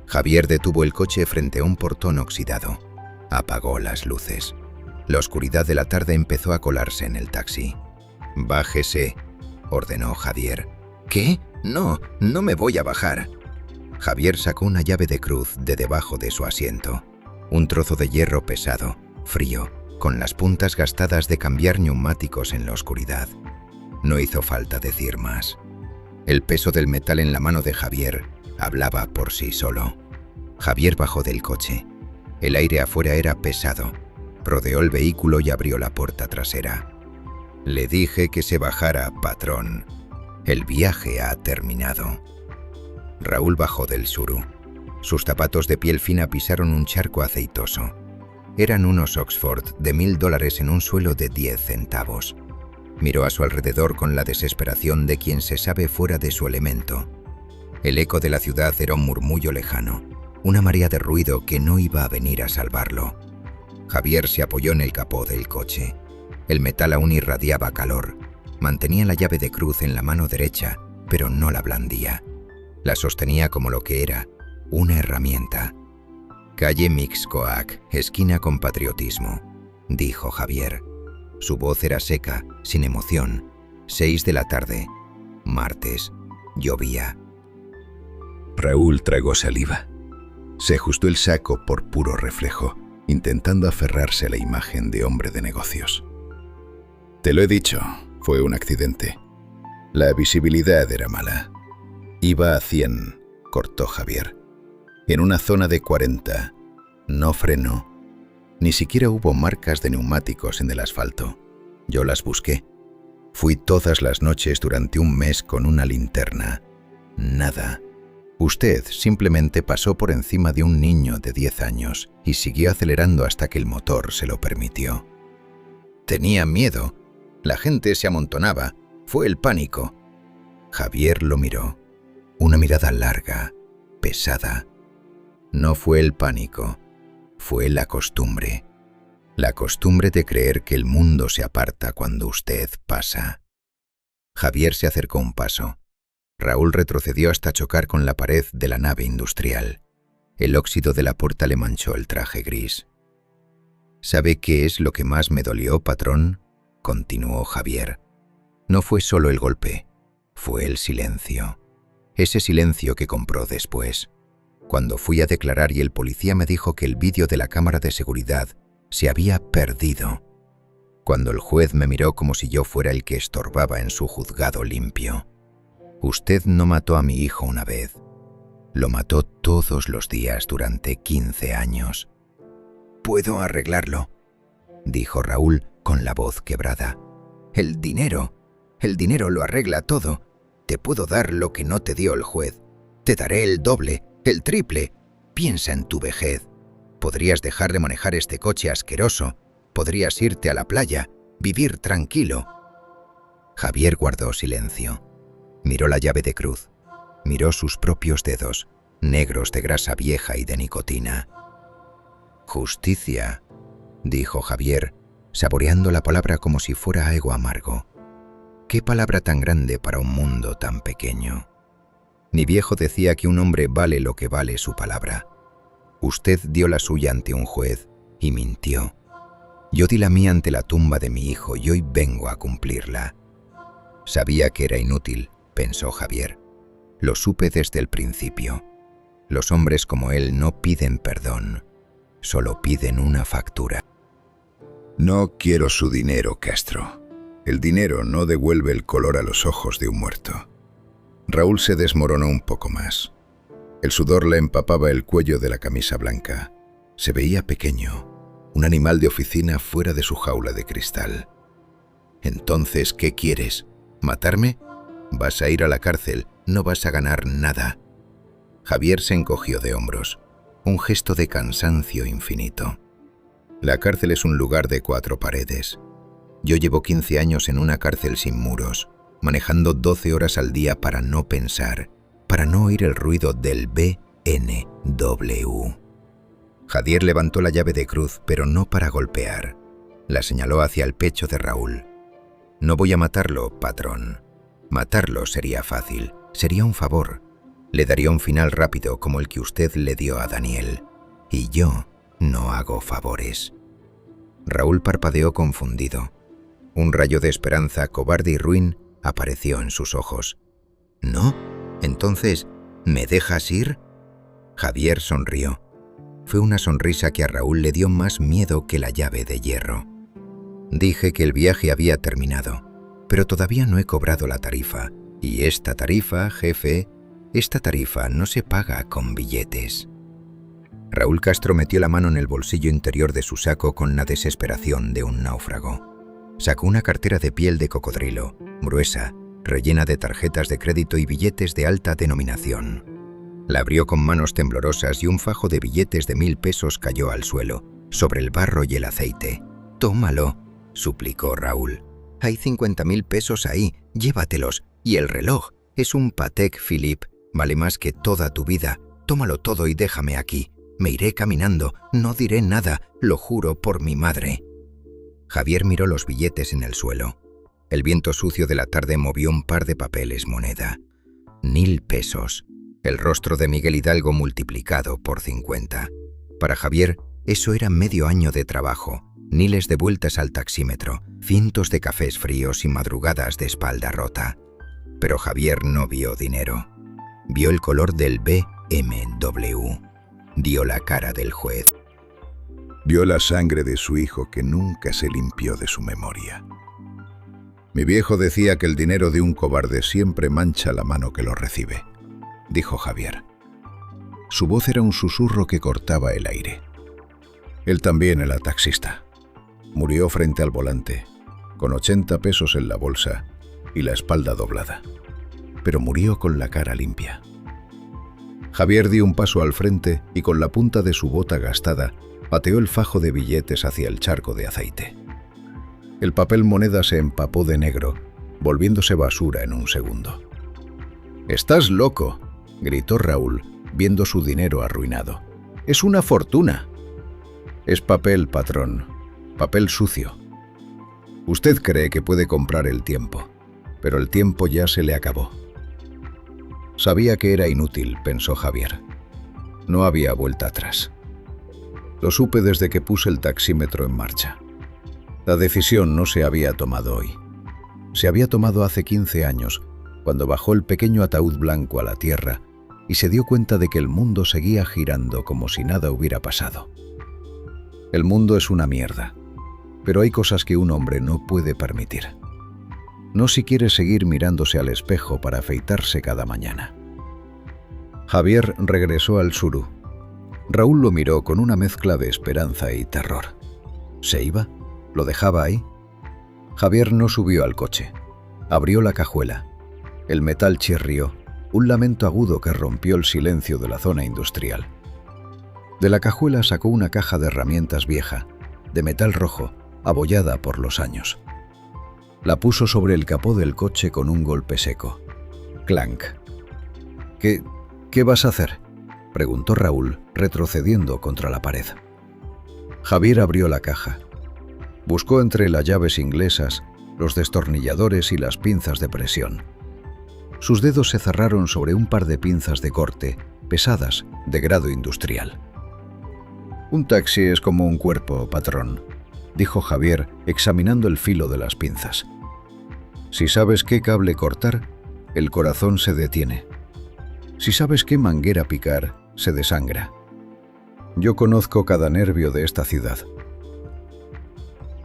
Javier detuvo el coche frente a un portón oxidado. Apagó las luces. La oscuridad de la tarde empezó a colarse en el taxi. «Bájese», ordenó Javier. «¿Qué? No, no me voy a bajar». Javier sacó una llave de cruz de debajo de su asiento. Un trozo de hierro pesado, frío, con las puntas gastadas de cambiar neumáticos en la oscuridad. No hizo falta decir más. El peso del metal en la mano de Javier hablaba por sí solo. Javier bajó del coche. El aire afuera era pesado. Rodeó el vehículo y abrió la puerta trasera. «Le dije que se bajara, patrón. El viaje ha terminado». Raúl bajó del Tsuru. Sus zapatos de piel fina pisaron un charco aceitoso. Eran unos Oxford de $1000 en un suelo de 10 centavos. Miró a su alrededor con la desesperación de quien se sabe fuera de su elemento. El eco de la ciudad era un murmullo lejano, una marea de ruido que no iba a venir a salvarlo. Javier se apoyó en el capó del coche. El metal aún irradiaba calor. Mantenía la llave de cruz en la mano derecha, pero no la blandía. La sostenía como lo que era, una herramienta. «Calle Mixcoac, esquina con Patriotismo», dijo Javier. Su voz era seca, sin emoción. 6 de la tarde. Martes. Llovía. Raúl tragó saliva. Se ajustó el saco por puro reflejo, intentando aferrarse a la imagen de hombre de negocios. «Te lo he dicho, fue un accidente. La visibilidad era mala. Iba a 100, cortó Javier. En una zona de 40. No frenó. Ni siquiera hubo marcas de neumáticos en el asfalto. Yo las busqué. Fui todas las noches durante un mes con una linterna. Nada. Usted simplemente pasó por encima de un niño de 10 años y siguió acelerando hasta que el motor se lo permitió». «Tenía miedo. La gente se amontonaba. Fue el pánico». Javier lo miró. Una mirada larga, pesada. No fue el pánico, fue la costumbre. La costumbre de creer que el mundo se aparta cuando usted pasa. Javier se acercó un paso. Raúl retrocedió hasta chocar con la pared de la nave industrial. El óxido de la puerta le manchó el traje gris. «¿Sabe qué es lo que más me dolió, patrón?», continuó Javier. «No fue solo el golpe, fue el silencio. Ese silencio que compró después. Cuando fui a declarar y el policía me dijo que el vídeo de la cámara de seguridad se había perdido. Cuando el juez me miró como si yo fuera el que estorbaba en su juzgado limpio. Usted no mató a mi hijo una vez. Lo mató todos los días durante 15 años. «Puedo arreglarlo», dijo Raúl con la voz quebrada. El dinero lo arregla todo. Te puedo dar lo que no te dio el juez. Te daré el doble, el triple. Piensa en tu vejez. Podrías dejar de manejar este coche asqueroso. Podrías irte a la playa, vivir tranquilo». Javier guardó silencio. Miró la llave de cruz. Miró sus propios dedos, negros de grasa vieja y de nicotina. «Justicia», dijo Javier, saboreando la palabra como si fuera algo amargo. Qué palabra tan grande para un mundo tan pequeño. Mi viejo decía que un hombre vale lo que vale su palabra. Usted dio la suya ante un juez y mintió. Yo di la mía ante la tumba de mi hijo y hoy vengo a cumplirla. Sabía que era inútil, pensó Javier. Lo supe desde el principio. Los hombres como él no piden perdón, solo piden una factura. «No quiero su dinero, Castro. El dinero no devuelve el color a los ojos de un muerto». Raúl se desmoronó un poco más. El sudor le empapaba el cuello de la camisa blanca. Se veía pequeño, un animal de oficina fuera de su jaula de cristal. «Entonces, ¿qué quieres? ¿Matarme? Vas a ir a la cárcel, no vas a ganar nada». Javier se encogió de hombros, un gesto de cansancio infinito. La cárcel es un lugar de 4 paredes. Yo llevo 15 años en una cárcel sin muros, manejando 12 horas al día para no pensar, para no oír el ruido del BMW. Javier levantó la llave de cruz, pero no para golpear. La señaló hacia el pecho de Raúl. No voy a matarlo, patrón. Matarlo sería fácil, sería un favor. Le daría un final rápido como el que usted le dio a Daniel. Y yo no hago favores. Raúl parpadeó confundido. Un rayo de esperanza, cobarde y ruin, apareció en sus ojos. ¿No? Entonces, ¿me dejas ir? Javier sonrió. Fue una sonrisa que a Raúl le dio más miedo que la llave de hierro. Dije que el viaje había terminado, pero todavía no he cobrado la tarifa. Y esta tarifa, jefe, esta tarifa no se paga con billetes. Raúl Castro metió la mano en el bolsillo interior de su saco con la desesperación de un náufrago. Sacó una cartera de piel de cocodrilo, gruesa, rellena de tarjetas de crédito y billetes de alta denominación. La abrió con manos temblorosas y un fajo de billetes de 1000 pesos cayó al suelo, sobre el barro y el aceite. «Tómalo», suplicó Raúl. «Hay 50.000 pesos ahí, llévatelos. Y el reloj es un Patek Philippe, vale más que toda tu vida. Tómalo todo y déjame aquí. Me iré caminando, no diré nada, lo juro por mi madre». Javier miró los billetes en el suelo. El viento sucio de la tarde movió un par de papeles moneda. 1000 pesos. El rostro de Miguel Hidalgo multiplicado por 50. Para Javier, eso era medio año de trabajo, miles de vueltas al taxímetro, cientos de cafés fríos y madrugadas de espalda rota. Pero Javier no vio dinero. Vio el color del BMW. Vio la cara del juez. Vio la sangre de su hijo que nunca se limpió de su memoria. Mi viejo decía que el dinero de un cobarde siempre mancha la mano que lo recibe, dijo Javier. Su voz era un susurro que cortaba el aire. Él también era taxista. Murió frente al volante, con 80 pesos en la bolsa y la espalda doblada. Pero murió con la cara limpia. Javier dio un paso al frente y con la punta de su bota gastada pateó el fajo de billetes hacia el charco de aceite. El papel moneda se empapó de negro, volviéndose basura en un segundo. «¡Estás loco!», gritó Raúl, viendo su dinero arruinado. «¡Es una fortuna!». «Es papel, patrón. Papel sucio. Usted cree que puede comprar el tiempo, pero el tiempo ya se le acabó». Sabía que era inútil, pensó Javier. No había vuelta atrás. Lo supe desde que puse el taxímetro en marcha. La decisión no se había tomado hoy. Se había tomado hace 15 años, cuando bajó el pequeño ataúd blanco a la tierra y se dio cuenta de que el mundo seguía girando como si nada hubiera pasado. El mundo es una mierda, pero hay cosas que un hombre no puede permitir. No si quiere seguir mirándose al espejo para afeitarse cada mañana. Javier regresó al Suru. Raúl lo miró con una mezcla de esperanza y terror. ¿Se iba? ¿Lo dejaba ahí? Javier no subió al coche. Abrió la cajuela. El metal chirrió, un lamento agudo que rompió el silencio de la zona industrial. De la cajuela sacó una caja de herramientas vieja, de metal rojo, abollada por los años. La puso sobre el capó del coche con un golpe seco. Clank. ¿Qué vas a hacer?, preguntó Raúl, retrocediendo contra la pared. Javier abrió la caja. Buscó entre las llaves inglesas, los destornilladores y las pinzas de presión. Sus dedos se cerraron sobre un par de pinzas de corte, pesadas, de grado industrial. «Un taxi es como un cuerpo, patrón», dijo Javier, examinando el filo de las pinzas. «Si sabes qué cable cortar, el corazón se detiene. Si sabes qué manguera picar, se desangra. Yo conozco cada nervio de esta ciudad».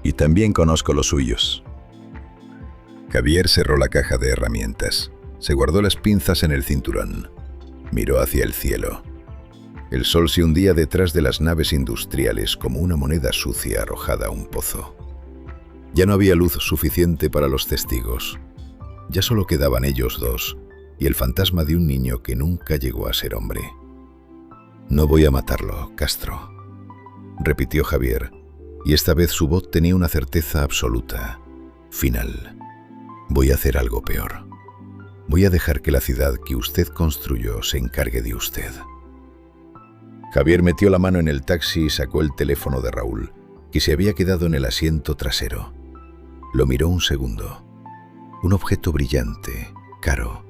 Y también conozco los suyos. Javier cerró la caja de herramientas. Se guardó las pinzas en el cinturón. Miró hacia el cielo. El sol se hundía detrás de las naves industriales como una moneda sucia arrojada a un pozo. Ya no había luz suficiente para los testigos. Ya solo quedaban ellos dos, y el fantasma de un niño que nunca llegó a ser hombre. «No voy a matarlo, Castro», repitió Javier, y esta vez su voz tenía una certeza absoluta, final. «Voy a hacer algo peor. Voy a dejar que la ciudad que usted construyó se encargue de usted». Javier metió la mano en el taxi y sacó el teléfono de Raúl, que se había quedado en el asiento trasero. Lo miró un segundo. Un objeto brillante, caro,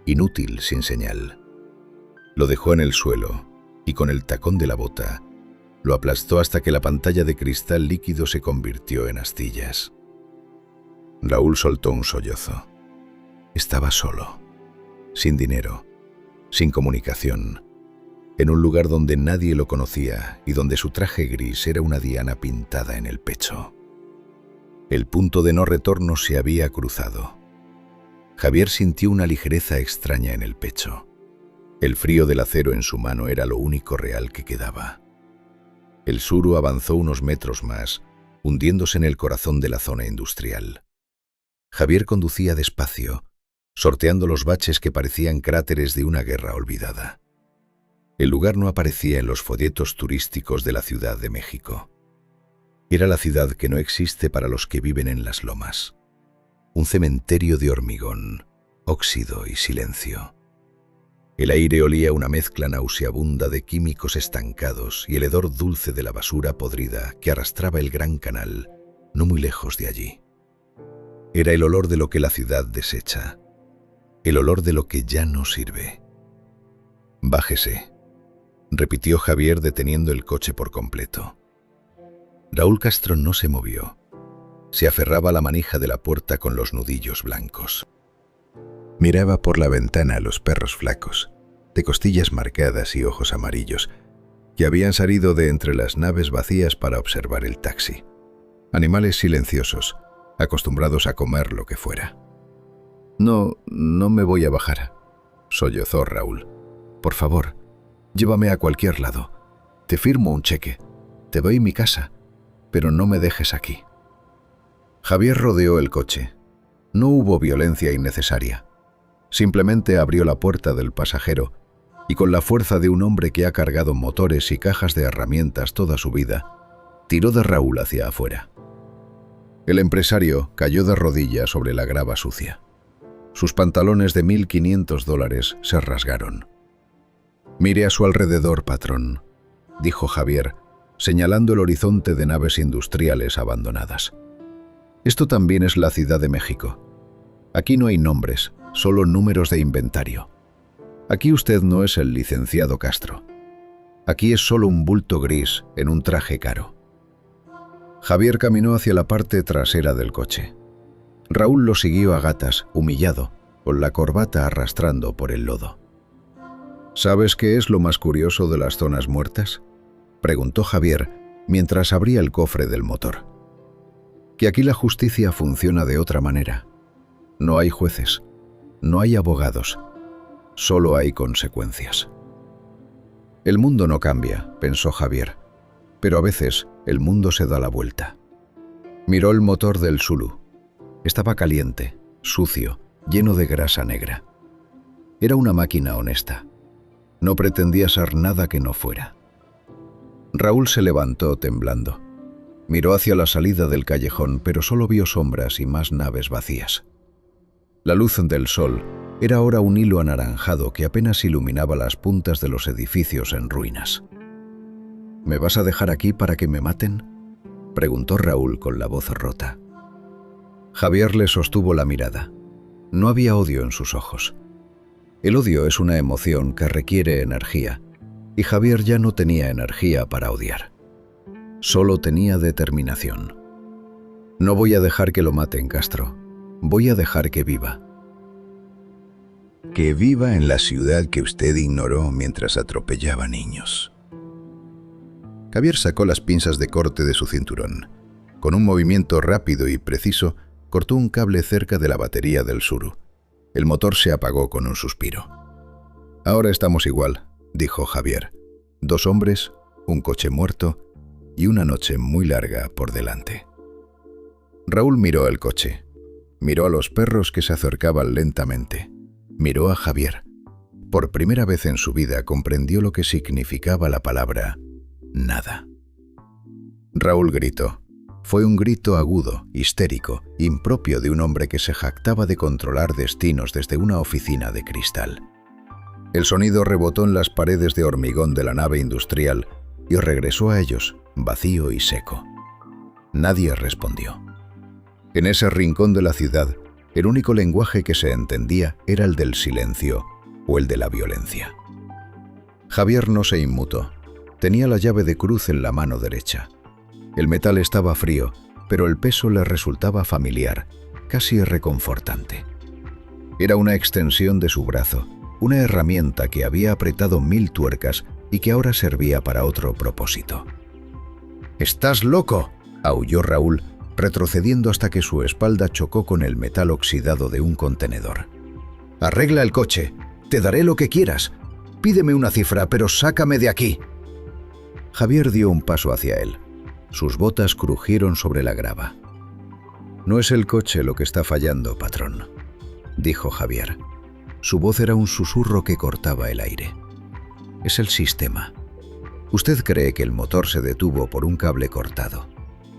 inútil, sin señal. Lo dejó en el suelo y con el tacón de la bota lo aplastó hasta que la pantalla de cristal líquido se convirtió en astillas. Raúl soltó un sollozo. Estaba solo, sin dinero, sin comunicación, en un lugar donde nadie lo conocía y donde su traje gris era una diana pintada en el pecho. El punto de no retorno se había cruzado. Javier sintió una ligereza extraña en el pecho. El frío del acero en su mano era lo único real que quedaba. El Tsuru avanzó unos metros más, hundiéndose en el corazón de la zona industrial. Javier conducía despacio, sorteando los baches que parecían cráteres de una guerra olvidada. El lugar no aparecía en los folletos turísticos de la Ciudad de México. Era la ciudad que no existe para los que viven en las lomas. Un cementerio de hormigón, óxido y silencio. El aire olía una mezcla nauseabunda de químicos estancados y el hedor dulce de la basura podrida que arrastraba el Gran Canal, no muy lejos de allí. Era el olor de lo que la ciudad desecha, el olor de lo que ya no sirve. «Bájese», repitió Javier deteniendo el coche por completo. Raúl Castro no se movió. Se aferraba a la manija de la puerta con los nudillos blancos. Miraba por la ventana a los perros flacos, de costillas marcadas y ojos amarillos, que habían salido de entre las naves vacías para observar el taxi. Animales silenciosos, acostumbrados a comer lo que fuera. No me voy a bajar», sollozó Raúl. «Por favor, llévame a cualquier lado. Te firmo un cheque. Te doy mi casa, pero no me dejes aquí». Javier rodeó el coche. No hubo violencia innecesaria. Simplemente abrió la puerta del pasajero y con la fuerza de un hombre que ha cargado motores y cajas de herramientas toda su vida, tiró de Raúl hacia afuera. El empresario cayó de rodillas sobre la grava sucia. Sus pantalones de $1.500 se rasgaron. «Mire a su alrededor, patrón», dijo Javier, señalando el horizonte de naves industriales abandonadas. «Esto también es la Ciudad de México. Aquí no hay nombres, solo números de inventario. Aquí usted no es el licenciado Castro. Aquí es solo un bulto gris en un traje caro». Javier caminó hacia la parte trasera del coche. Raúl lo siguió a gatas, humillado, con la corbata arrastrando por el lodo. «¿Sabes qué es lo más curioso de las zonas muertas?», preguntó Javier mientras abría el cofre del motor. «Que aquí la justicia funciona de otra manera. No hay jueces, no hay abogados, solo hay consecuencias». «El mundo no cambia», pensó Javier, «pero a veces el mundo se da la vuelta». Miró el motor del Tsuru. Estaba caliente, sucio, lleno de grasa negra. Era una máquina honesta. No pretendía ser nada que no fuera. Raúl se levantó temblando. Miró hacia la salida del callejón, pero solo vio sombras y más naves vacías. La luz del sol era ahora un hilo anaranjado que apenas iluminaba las puntas de los edificios en ruinas. «¿Me vas a dejar aquí para que me maten?», preguntó Raúl con la voz rota. Javier le sostuvo la mirada. No había odio en sus ojos. El odio es una emoción que requiere energía, y Javier ya no tenía energía para odiar. Solo tenía determinación. «No voy a dejar que lo maten, Castro. Voy a dejar que viva». «Que viva en la ciudad que usted ignoró mientras atropellaba niños». Javier sacó las pinzas de corte de su cinturón. Con un movimiento rápido y preciso, cortó un cable cerca de la batería del Tsuru. El motor se apagó con un suspiro. «Ahora estamos igual», dijo Javier. «2 hombres, un coche muerto y una noche muy larga por delante». Raúl miró el coche. Miró a los perros que se acercaban lentamente. Miró a Javier. Por primera vez en su vida comprendió lo que significaba la palabra nada. Raúl gritó. Fue un grito agudo, histérico, impropio de un hombre que se jactaba de controlar destinos desde una oficina de cristal. El sonido rebotó en las paredes de hormigón de la nave industrial y regresó a ellos, vacío y seco. Nadie respondió. En ese rincón de la ciudad, el único lenguaje que se entendía era el del silencio o el de la violencia. Javier no se inmutó. Tenía la llave de cruz en la mano derecha. El metal estaba frío, pero el peso le resultaba familiar, casi reconfortante. Era una extensión de su brazo, una herramienta que había apretado 1000 tuercas y que ahora servía para otro propósito. «¡Estás loco!», aulló Raúl, retrocediendo hasta que su espalda chocó con el metal oxidado de un contenedor. «Arregla el coche, te daré lo que quieras. Pídeme una cifra, pero sácame de aquí». Javier dio un paso hacia él. Sus botas crujieron sobre la grava. «No es el coche lo que está fallando, patrón», dijo Javier. Su voz era un susurro que cortaba el aire. «Es el sistema. Usted cree que el motor se detuvo por un cable cortado.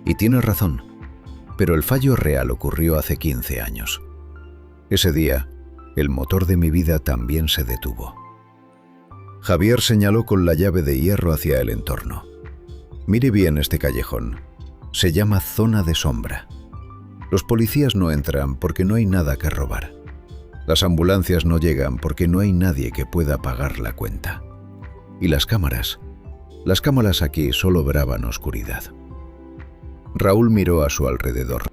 Y tiene razón. Pero el fallo real ocurrió hace 15 años. Ese día, el motor de mi vida también se detuvo». Javier señaló con la llave de hierro hacia el entorno. «Mire bien este callejón. Se llama zona de sombra. Los policías no entran porque no hay nada que robar. Las ambulancias no llegan porque no hay nadie que pueda pagar la cuenta. Y las cámaras aquí solo bravan oscuridad». Raúl miró a su alrededor.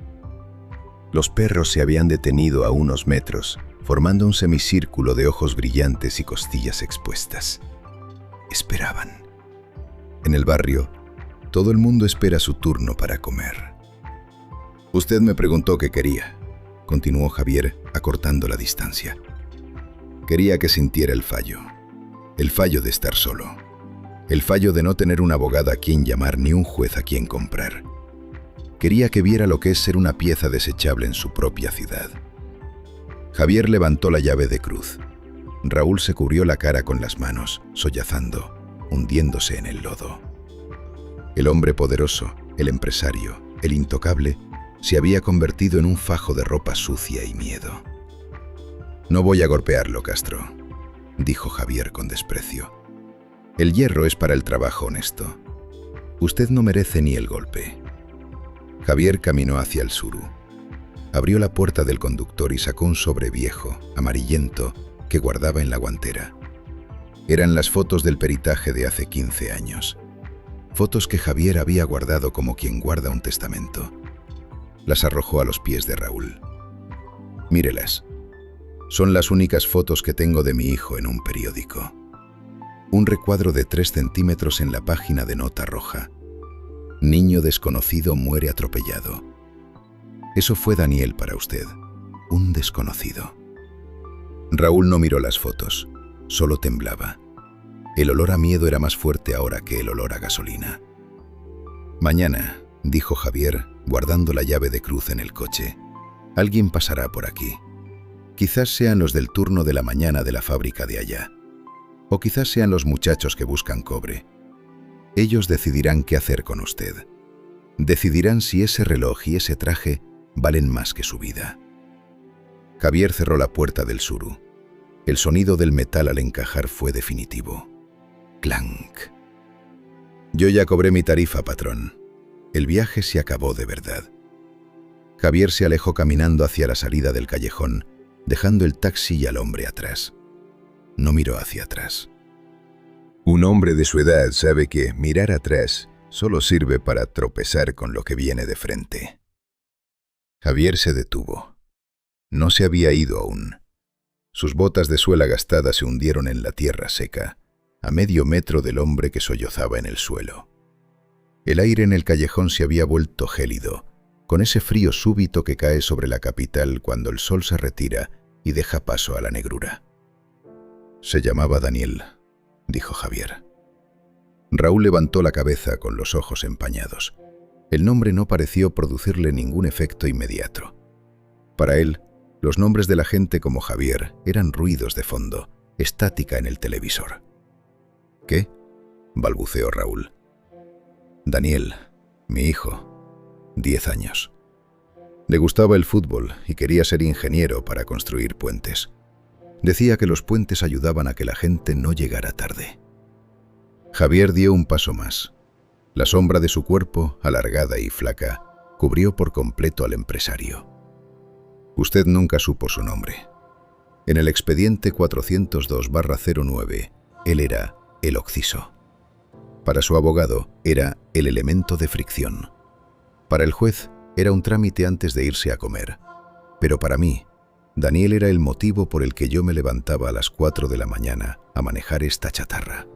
Los perros se habían detenido a unos metros, formando un semicírculo de ojos brillantes y costillas expuestas. Esperaban. En el barrio, todo el mundo espera su turno para comer. «Usted me preguntó qué quería», continuó Javier, acortando la distancia. «Quería que sintiera el fallo de estar solo, el fallo de no tener un abogado a quien llamar ni un juez a quien comprar. Quería que viera lo que es ser una pieza desechable en su propia ciudad». Javier levantó la llave de cruz. Raúl se cubrió la cara con las manos, sollozando, hundiéndose en el lodo. El hombre poderoso, el empresario, el intocable, se había convertido en un fajo de ropa sucia y miedo. «No voy a golpearlo, Castro», dijo Javier con desprecio. «El hierro es para el trabajo honesto. Usted no merece ni el golpe». Javier caminó hacia el suru. Abrió la puerta del conductor y sacó un sobre viejo, amarillento, que guardaba en la guantera. Eran las fotos del peritaje de hace 15 años. Fotos que Javier había guardado como quien guarda un testamento. Las arrojó a los pies de Raúl. «Mírelas. Son las únicas fotos que tengo de mi hijo en un periódico». Un recuadro de 3 centímetros en la página de nota roja. «Niño desconocido muere atropellado». Eso fue Daniel para usted, un desconocido. Raúl no miró las fotos, solo temblaba. El olor a miedo era más fuerte ahora que el olor a gasolina. «Mañana», dijo Javier, guardando la llave de cruz en el coche, «alguien pasará por aquí. Quizás sean los del turno de la mañana de la fábrica de allá. O quizás sean los muchachos que buscan cobre. Ellos decidirán qué hacer con usted. Decidirán si ese reloj y ese traje valen más que su vida». Javier cerró la puerta del suru. El sonido del metal al encajar fue definitivo. Clank. «Yo ya cobré mi tarifa, patrón. El viaje se acabó de verdad». Javier se alejó caminando hacia la salida del callejón, dejando el taxi y al hombre atrás. No miró hacia atrás. Un hombre de su edad sabe que mirar atrás solo sirve para tropezar con lo que viene de frente. Javier se detuvo. No se había ido aún. Sus botas de suela gastada se hundieron en la tierra seca, a medio metro del hombre que sollozaba en el suelo. El aire en el callejón se había vuelto gélido, con ese frío súbito que cae sobre la capital cuando el sol se retira y deja paso a la negrura. «Se llamaba Daniel», dijo Javier. Raúl levantó la cabeza con los ojos empañados. El nombre no pareció producirle ningún efecto inmediato. Para él, Los nombres de la gente como Javier eran ruidos de fondo, estática en el televisor. ¿Qué?, balbuceó Raúl. Daniel, mi hijo, 10 años. Le gustaba el fútbol y quería ser ingeniero para construir puentes. Decía que los puentes ayudaban a que la gente no llegara tarde. Javier dio un paso más. La sombra de su cuerpo, alargada y flaca, cubrió por completo al empresario. Usted nunca supo su nombre. En el expediente 402/09, él era el occiso. Para su abogado era el elemento de fricción. Para el juez era un trámite antes de irse a comer. Pero para mí, Daniel era el motivo por el que yo me levantaba a las 4 de la mañana a manejar esta chatarra.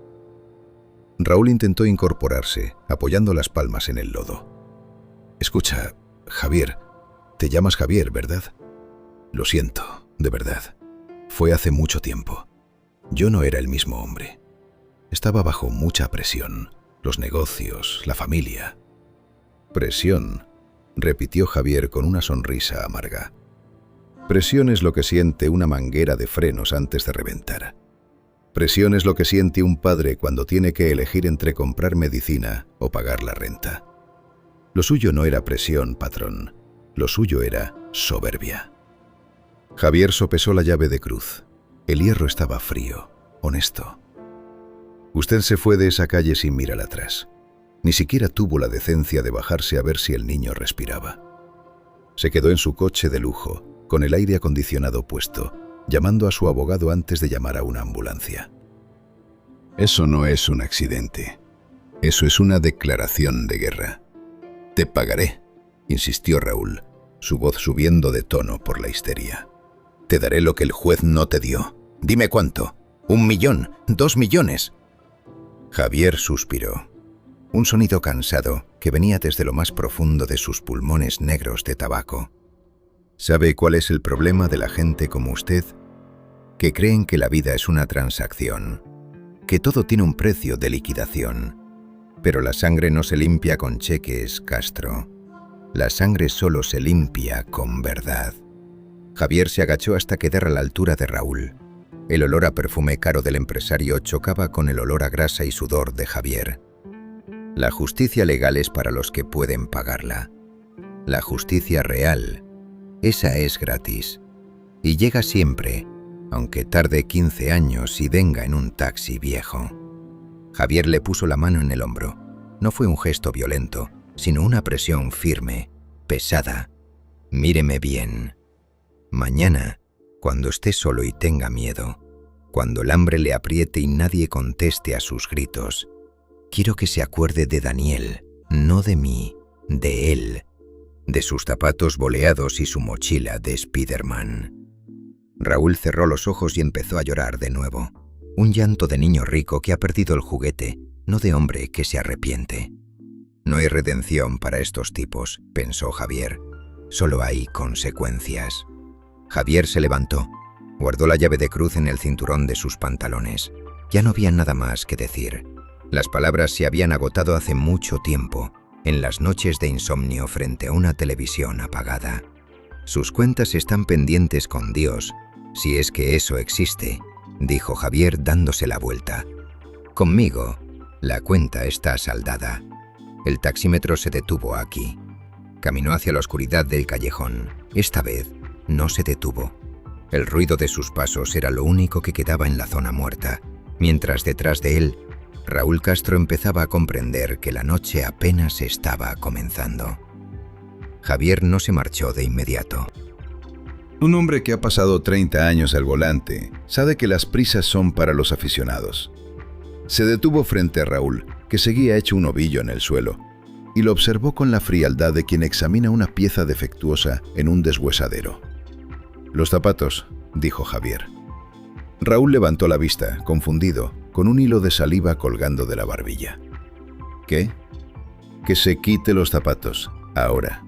Raúl intentó incorporarse, apoyando las palmas en el lodo. Escucha, Javier, te llamas Javier, ¿verdad? Lo siento, de verdad. Fue hace mucho tiempo. Yo no era el mismo hombre. Estaba bajo mucha presión. Los negocios, la familia. Presión, repitió Javier con una sonrisa amarga. Presión es lo que siente una manguera de frenos antes de reventar. Presión es lo que siente un padre cuando tiene que elegir entre comprar medicina o pagar la renta. Lo suyo no era presión, patrón. Lo suyo era soberbia. Javier sopesó la llave de cruz. El hierro estaba frío, honesto. Usted se fue de esa calle sin mirar atrás. Ni siquiera tuvo la decencia de bajarse a ver si el niño respiraba. Se quedó en su coche de lujo, con el aire acondicionado puesto, llamando a su abogado antes de llamar a una ambulancia. Eso no es un accidente. Eso es una declaración de guerra. Te pagaré, insistió Raúl, su voz subiendo de tono por la histeria. Te daré lo que el juez no te dio. Dime cuánto. 1 millón, 2 millones. Javier suspiró. Un sonido cansado que venía desde lo más profundo de sus pulmones negros de tabaco. ¿Sabe cuál es el problema de la gente como usted? Que creen que la vida es una transacción, que todo tiene un precio de liquidación. Pero la sangre no se limpia con cheques, Castro. La sangre solo se limpia con verdad. Javier se agachó hasta quedar a la altura de Raúl. El olor a perfume caro del empresario chocaba con el olor a grasa y sudor de Javier. La justicia legal es para los que pueden pagarla. La justicia real, esa es gratis. Y llega siempre, aunque tarde 15 años y venga en un taxi viejo. Javier le puso la mano en el hombro. No fue un gesto violento, sino una presión firme, pesada. Míreme bien. Mañana, cuando esté solo y tenga miedo, cuando el hambre le apriete y nadie conteste a sus gritos, quiero que se acuerde de Daniel, no de mí, de él, de sus zapatos boleados y su mochila de Spiderman. Raúl cerró los ojos y empezó a llorar de nuevo. Un llanto de niño rico que ha perdido el juguete, no de hombre que se arrepiente. No hay redención para estos tipos, pensó Javier. Solo hay consecuencias. Javier se levantó, guardó la llave de cruz en el cinturón de sus pantalones. Ya no había nada más que decir. Las palabras se habían agotado hace mucho tiempo, en las noches de insomnio frente a una televisión apagada. Sus cuentas están pendientes con Dios, si es que eso existe, dijo Javier dándose la vuelta. Conmigo, la cuenta está saldada. El taxímetro se detuvo aquí. Caminó hacia la oscuridad del callejón. Esta vez no se detuvo. El ruido de sus pasos era lo único que quedaba en la zona muerta, mientras detrás de él, Raúl Castro empezaba a comprender que la noche apenas estaba comenzando. Javier no se marchó de inmediato. Un hombre que ha pasado 30 años al volante sabe que las prisas son para los aficionados. Se detuvo frente a Raúl, que seguía hecho un ovillo en el suelo, y lo observó con la frialdad de quien examina una pieza defectuosa en un deshuesadero. «Los zapatos», dijo Javier. Raúl levantó la vista, confundido, con un hilo de saliva colgando de la barbilla. «¿Qué?» «Que se quite los zapatos, ahora».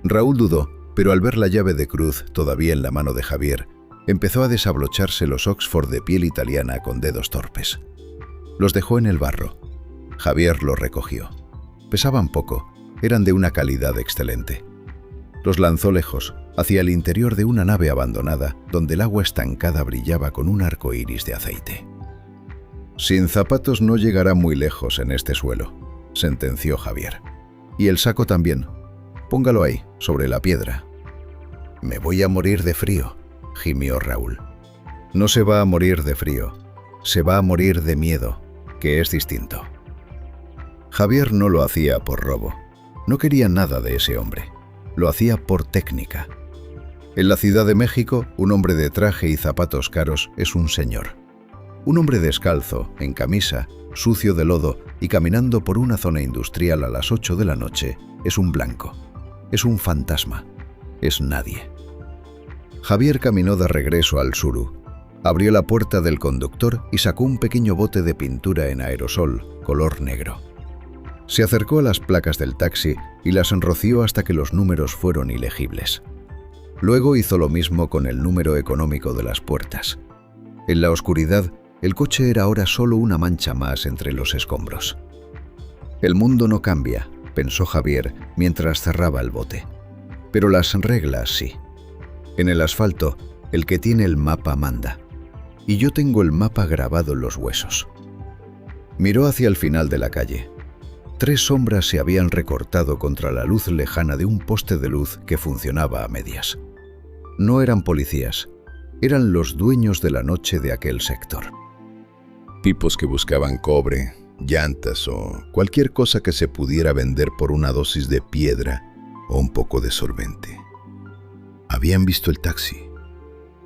Raúl dudó, pero al ver la llave de cruz todavía en la mano de Javier, empezó a desabrocharse los Oxford de piel italiana con dedos torpes. Los dejó en el barro. Javier los recogió. Pesaban poco, eran de una calidad excelente. Los lanzó lejos, hacia el interior de una nave abandonada donde el agua estancada brillaba con un arco iris de aceite. «Sin zapatos no llegará muy lejos en este suelo», sentenció Javier. «Y el saco también. Póngalo ahí, sobre la piedra». «Me voy a morir de frío», gimió Raúl. «No se va a morir de frío, se va a morir de miedo, que es distinto». Javier no lo hacía por robo. No quería nada de ese hombre. Lo hacía por técnica. En la Ciudad de México, un hombre de traje y zapatos caros es un señor. Un hombre descalzo, en camisa, sucio de lodo y caminando por una zona industrial a las 8 de la noche es un blanco. Es un fantasma. Es nadie. Javier caminó de regreso al Tsuru. Abrió la puerta del conductor y sacó un pequeño bote de pintura en aerosol, color negro. Se acercó a las placas del taxi y las enroció hasta que los números fueron ilegibles. Luego hizo lo mismo con el número económico de las puertas. En la oscuridad, el coche era ahora solo una mancha más entre los escombros. «El mundo no cambia», pensó Javier mientras cerraba el bote. «Pero las reglas sí. En el asfalto, el que tiene el mapa manda. Y yo tengo el mapa grabado en los huesos». Miró hacia el final de la calle. 3 sombras se habían recortado contra la luz lejana de un poste de luz que funcionaba a medias. No eran policías, eran los dueños de la noche de aquel sector. Tipos que buscaban cobre, llantas o cualquier cosa que se pudiera vender por una dosis de piedra o un poco de solvente. Habían visto el taxi,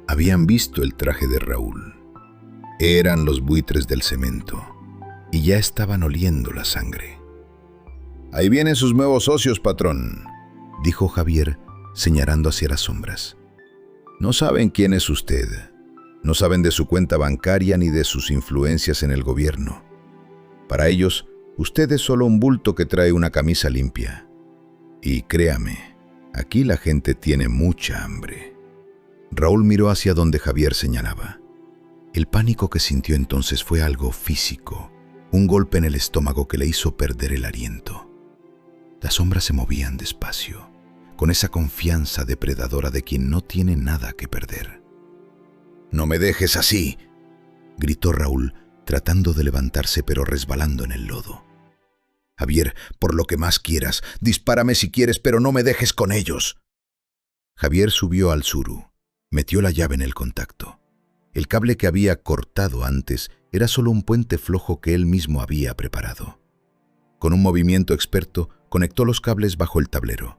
habían visto el traje de Raúl. Eran los buitres del cemento y ya estaban oliendo la sangre. «Ahí vienen sus nuevos socios, patrón», dijo Javier, señalando hacia las sombras. «No saben quién es usted. No saben de su cuenta bancaria ni de sus influencias en el gobierno. Para ellos, usted es solo un bulto que trae una camisa limpia. Y créame, aquí la gente tiene mucha hambre». Raúl miró hacia donde Javier señalaba. El pánico que sintió entonces fue algo físico, un golpe en el estómago que le hizo perder el aliento. Las sombras se movían despacio, con esa confianza depredadora de quien no tiene nada que perder. «No me dejes así», gritó Raúl, tratando de levantarse pero resbalando en el lodo. «Javier, por lo que más quieras, dispárame si quieres, pero no me dejes con ellos». Javier subió al Tsuru, metió la llave en el contacto. El cable que había cortado antes era solo un puente flojo que él mismo había preparado. Con un movimiento experto, conectó los cables bajo el tablero.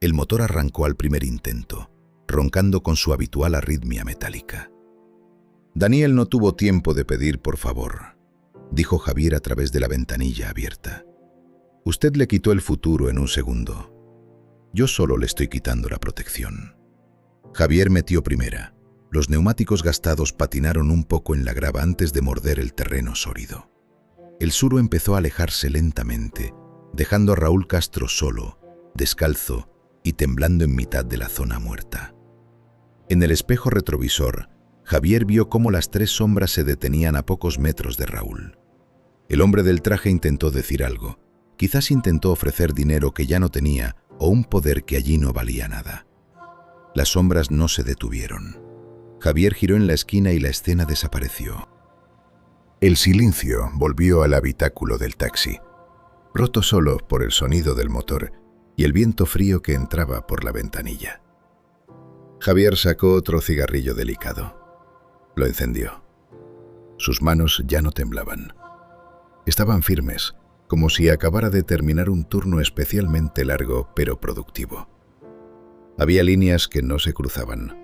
El motor arrancó al primer intento, roncando con su habitual arritmia metálica. «Daniel no tuvo tiempo de pedir por favor», dijo Javier a través de la ventanilla abierta. «Usted le quitó el futuro en un segundo. Yo solo le estoy quitando la protección». Javier metió primera. Los neumáticos gastados patinaron un poco en la grava antes de morder el terreno sólido. El Tsuru empezó a alejarse lentamente, dejando a Raúl Castro solo, descalzo y temblando en mitad de la zona muerta. En el espejo retrovisor, Javier vio cómo las 3 sombras se detenían a pocos metros de Raúl. El hombre del traje intentó decir algo. Quizás intentó ofrecer dinero que ya no tenía o un poder que allí no valía nada. Las sombras no se detuvieron. Javier giró en la esquina y la escena desapareció. El silencio volvió al habitáculo del taxi, roto solo por el sonido del motor y el viento frío que entraba por la ventanilla. Javier sacó otro cigarrillo delicado. Lo encendió. Sus manos ya no temblaban. Estaban firmes, como si acabara de terminar un turno especialmente largo pero productivo. Había líneas que no se cruzaban.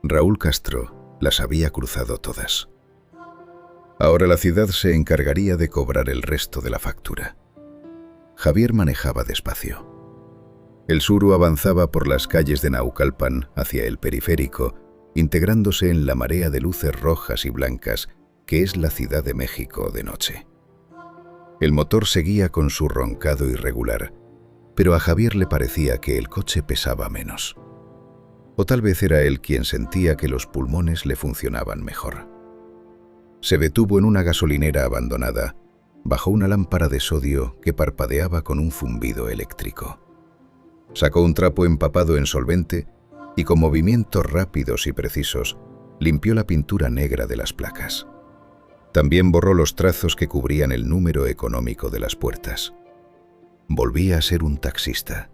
Raúl Castro las había cruzado todas. Ahora la ciudad se encargaría de cobrar el resto de la factura. Javier manejaba despacio. El Tsuru avanzaba por las calles de Naucalpan hacia el periférico, integrándose en la marea de luces rojas y blancas que es la Ciudad de México de noche. El motor seguía con su roncado irregular, pero a Javier le parecía que el coche pesaba menos. O tal vez era él quien sentía que los pulmones le funcionaban mejor. Se detuvo en una gasolinera abandonada, bajo una lámpara de sodio que parpadeaba con un zumbido eléctrico. Sacó un trapo empapado en solvente y con movimientos rápidos y precisos limpió la pintura negra de las placas. También borró los trazos que cubrían el número económico de las puertas. Volvía a ser un taxista,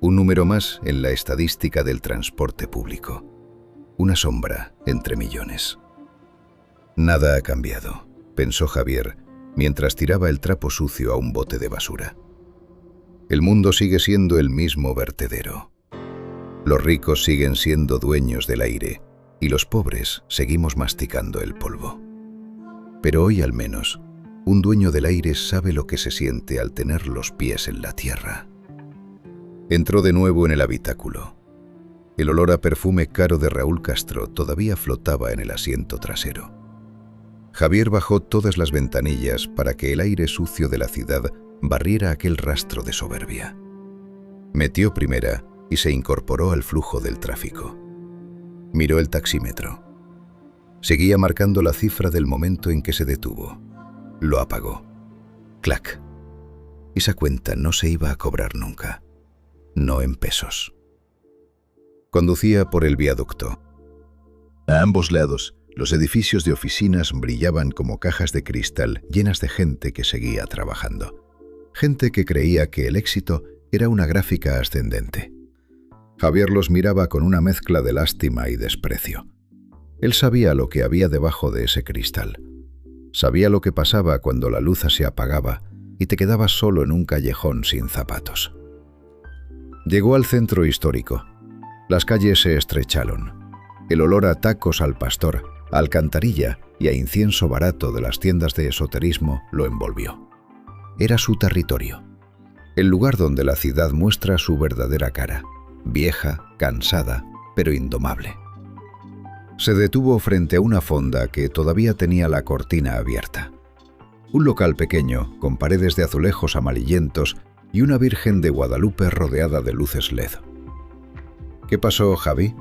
un número más en la estadística del transporte público, una sombra entre millones. Nada ha cambiado, pensó Javier, mientras tiraba el trapo sucio a un bote de basura. El mundo sigue siendo el mismo vertedero. Los ricos siguen siendo dueños del aire y los pobres seguimos masticando el polvo. Pero hoy al menos, un dueño del aire sabe lo que se siente al tener los pies en la tierra. Entró de nuevo en el habitáculo. El olor a perfume caro de Raúl Castro todavía flotaba en el asiento trasero. Javier bajó todas las ventanillas para que el aire sucio de la ciudad barriera aquel rastro de soberbia. Metió primera y se incorporó al flujo del tráfico. Miró el taxímetro. Seguía marcando la cifra del momento en que se detuvo. Lo apagó. ¡Clac! Esa cuenta no se iba a cobrar nunca. No en pesos. Conducía por el viaducto. A ambos lados, los edificios de oficinas brillaban como cajas de cristal llenas de gente que seguía trabajando. Gente que creía que el éxito era una gráfica ascendente. Javier los miraba con una mezcla de lástima y desprecio. Él sabía lo que había debajo de ese cristal. Sabía lo que pasaba cuando la luz se apagaba y te quedabas solo en un callejón sin zapatos. Llegó al centro histórico. Las calles se estrecharon. El olor a tacos al pastor, a alcantarilla y a incienso barato de las tiendas de esoterismo lo envolvió. Era su territorio, el lugar donde la ciudad muestra su verdadera cara, vieja, cansada, pero indomable. Se detuvo frente a una fonda que todavía tenía la cortina abierta. Un local pequeño, con paredes de azulejos amarillentos y una Virgen de Guadalupe rodeada de luces LED. ¿Qué pasó, Javi?,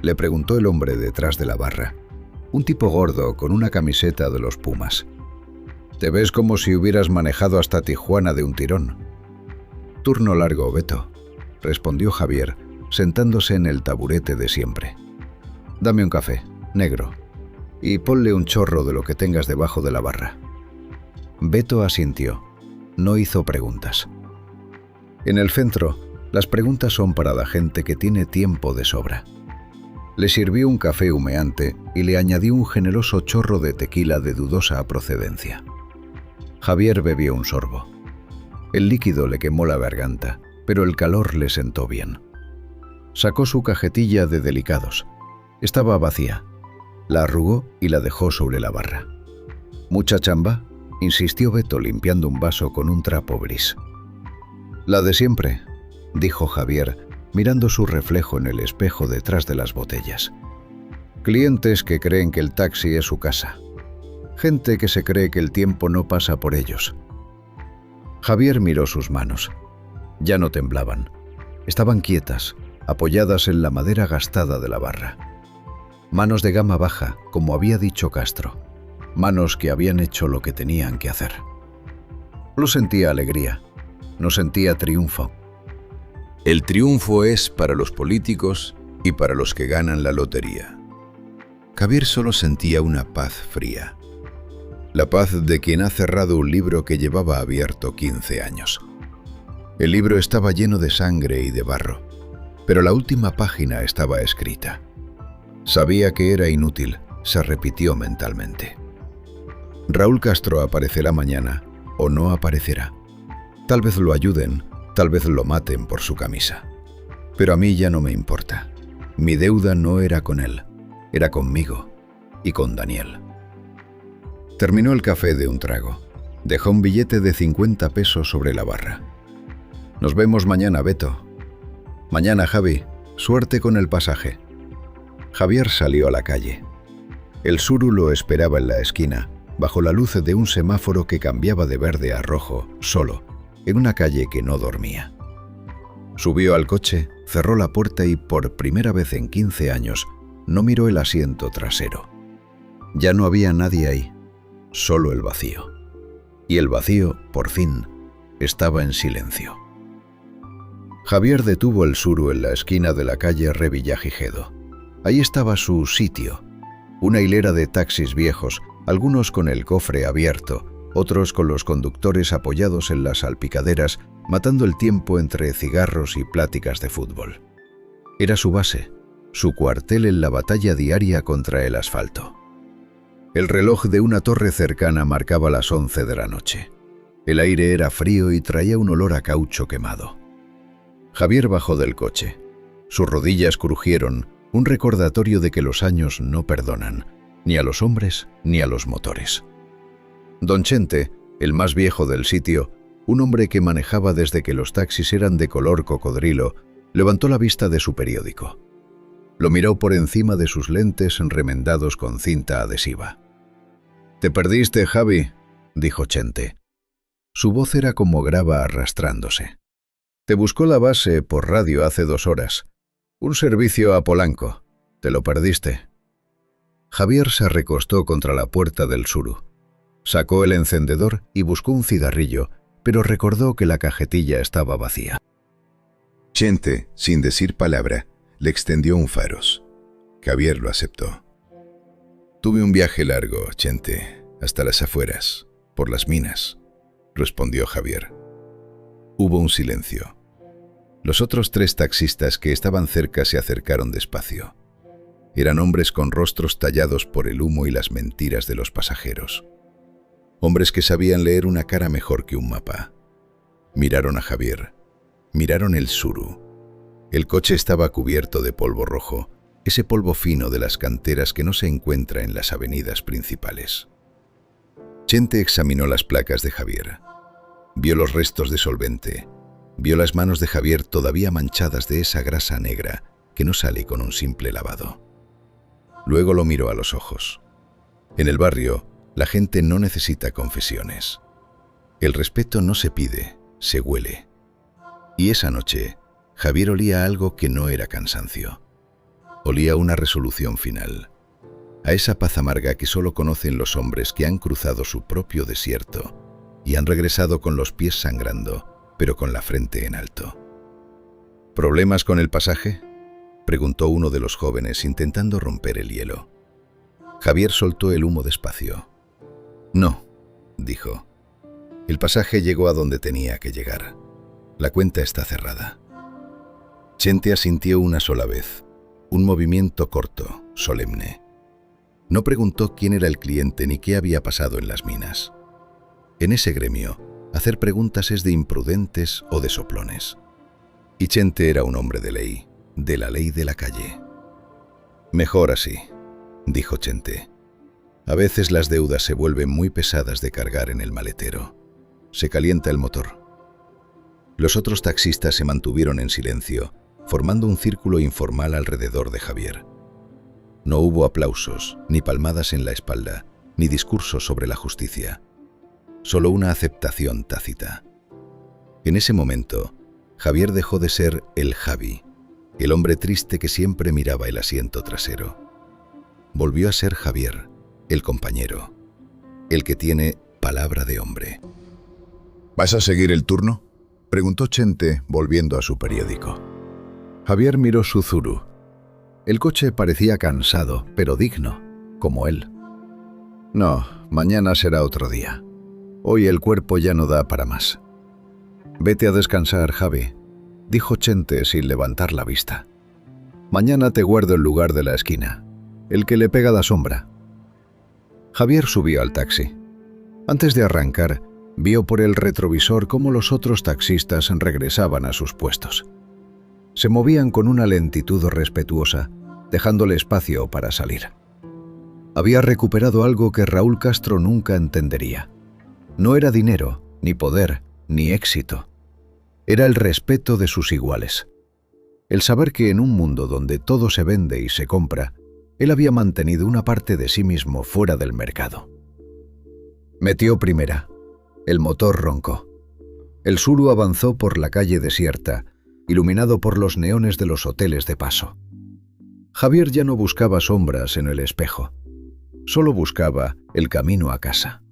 le preguntó el hombre detrás de la barra, un tipo gordo con una camiseta de los Pumas. Te ves como si hubieras manejado hasta Tijuana de un tirón. Turno largo, Beto, respondió Javier, sentándose en el taburete de siempre. Dame un café, negro, y ponle un chorro de lo que tengas debajo de la barra. Beto asintió. No hizo preguntas. En el centro, las preguntas son para la gente que tiene tiempo de sobra. Le sirvió un café humeante y le añadió un generoso chorro de tequila de dudosa procedencia. Javier bebió un sorbo. El líquido le quemó la garganta, pero el calor le sentó bien. Sacó su cajetilla de delicados. Estaba vacía. La arrugó y la dejó sobre la barra. ¿Mucha chamba?, insistió Beto limpiando un vaso con un trapo gris. La de siempre, dijo Javier, mirando su reflejo en el espejo detrás de las botellas. Clientes que creen que el taxi es su casa. Gente que se cree que el tiempo no pasa por ellos. Javier miró sus manos. Ya no temblaban. Estaban quietas, apoyadas en la madera gastada de la barra. Manos de gama baja, como había dicho Castro. Manos que habían hecho lo que tenían que hacer. No sentía alegría, no sentía triunfo. El triunfo es para los políticos y para los que ganan la lotería. Javier solo sentía una paz fría. La paz de quien ha cerrado un libro que llevaba abierto 15 años. El libro estaba lleno de sangre y de barro, pero la última página estaba escrita. Sabía que era inútil, se repitió mentalmente. Raúl Castro aparecerá mañana o no aparecerá. Tal vez lo ayuden, tal vez lo maten por su camisa. Pero a mí ya no me importa. Mi deuda no era con él, era conmigo y con Daniel. Terminó el café de un trago. Dejó un billete de 50 pesos sobre la barra. Nos vemos mañana, Beto. Mañana, Javi. Suerte con el pasaje. Javier salió a la calle. El Suru lo esperaba en la esquina, bajo la luz de un semáforo que cambiaba de verde a rojo, solo, en una calle que no dormía. Subió al coche, cerró la puerta y, por primera vez en 15 años, no miró el asiento trasero. Ya no había nadie ahí, solo el vacío. Y el vacío, por fin, estaba en silencio. Javier detuvo el suru en la esquina de la calle Revillagigedo. Ahí estaba su sitio. Una hilera de taxis viejos, algunos con el cofre abierto, otros con los conductores apoyados en las salpicaderas, matando el tiempo entre cigarros y pláticas de fútbol. Era su base, su cuartel en la batalla diaria contra el asfalto. El reloj de una torre cercana marcaba las 11 de la noche. El aire era frío y traía un olor a caucho quemado. Javier bajó del coche. Sus rodillas crujieron, un recordatorio de que los años no perdonan, ni a los hombres ni a los motores. Don Chente, el más viejo del sitio, un hombre que manejaba desde que los taxis eran de color cocodrilo, levantó la vista de su periódico. Lo miró por encima de sus lentes remendados con cinta adhesiva. «Te perdiste, Javi», dijo Chente. Su voz era como grava arrastrándose. «Te buscó la base por radio hace 2 horas. Un servicio a Polanco. Te lo perdiste». Javier se recostó contra la puerta del suru. Sacó el encendedor y buscó un cigarrillo, pero recordó que la cajetilla estaba vacía. Chente, sin decir palabra, le extendió un faros. Javier lo aceptó. «Tuve un viaje largo, Chente, hasta las afueras, por las minas», respondió Javier. Hubo un silencio. Los otros 3 taxistas que estaban cerca se acercaron despacio. Eran hombres con rostros tallados por el humo y las mentiras de los pasajeros. Hombres que sabían leer una cara mejor que un mapa. Miraron a Javier. Miraron el suru. El coche estaba cubierto de polvo rojo, ese polvo fino de las canteras que no se encuentra en las avenidas principales. Chente examinó las placas de Javier. Vio los restos de solvente. Vio las manos de Javier todavía manchadas de esa grasa negra que no sale con un simple lavado. Luego lo miró a los ojos. En el barrio, la gente no necesita confesiones. El respeto no se pide, se huele. Y esa noche, Javier olía a algo que no era cansancio. Olía a una resolución final, a esa paz amarga que solo conocen los hombres que han cruzado su propio desierto y han regresado con los pies sangrando, pero con la frente en alto. ¿Problemas con el pasaje?, preguntó uno de los jóvenes intentando romper el hielo. Javier soltó el humo despacio. «No», dijo. «El pasaje llegó a donde tenía que llegar. La cuenta está cerrada». Chente asintió una sola vez, un movimiento corto, solemne. No preguntó quién era el cliente ni qué había pasado en las minas. En ese gremio, hacer preguntas es de imprudentes o de soplones. Y Chente era un hombre de ley, de la ley de la calle. «Mejor así», dijo Chente. «A veces las deudas se vuelven muy pesadas de cargar en el maletero. Se calienta el motor». Los otros taxistas se mantuvieron en silencio, formando un círculo informal alrededor de Javier. No hubo aplausos, ni palmadas en la espalda, ni discursos sobre la justicia. Solo una aceptación tácita. En ese momento, Javier dejó de ser el Javi, el hombre triste que siempre miraba el asiento trasero. Volvió a ser Javier, el compañero, el que tiene palabra de hombre. ¿Vas a seguir el turno?, preguntó Chente, volviendo a su periódico. Javier miró su zuru. El coche parecía cansado, pero digno, como él. «No, mañana será otro día. Hoy el cuerpo ya no da para más». «Vete a descansar, Javi», dijo Chente sin levantar la vista. «Mañana te guardo el lugar de la esquina, el que le pega la sombra». Javier subió al taxi. Antes de arrancar, vio por el retrovisor cómo los otros taxistas regresaban a sus puestos. Se movían con una lentitud respetuosa, dejándole espacio para salir. Había recuperado algo que Raúl Castro nunca entendería. No era dinero, ni poder, ni éxito. Era el respeto de sus iguales. El saber que en un mundo donde todo se vende y se compra, él había mantenido una parte de sí mismo fuera del mercado. Metió primera. El motor roncó. El suru avanzó por la calle desierta, iluminado por los neones de los hoteles de paso. Javier ya no buscaba sombras en el espejo. Solo buscaba el camino a casa.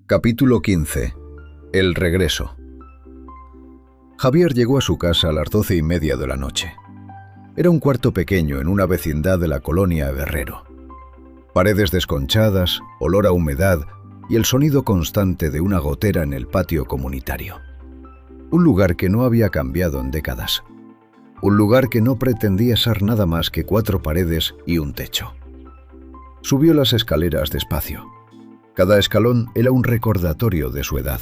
Capítulo 15. El regreso. Javier llegó a su casa a las 12:30 de la noche. Era un cuarto pequeño en una vecindad de la colonia Guerrero. Paredes desconchadas, olor a humedad y el sonido constante de una gotera en el patio comunitario. Un lugar que no había cambiado en décadas. Un lugar que no pretendía ser nada más que 4 paredes y un techo. Subió las escaleras despacio. Cada escalón era un recordatorio de su edad.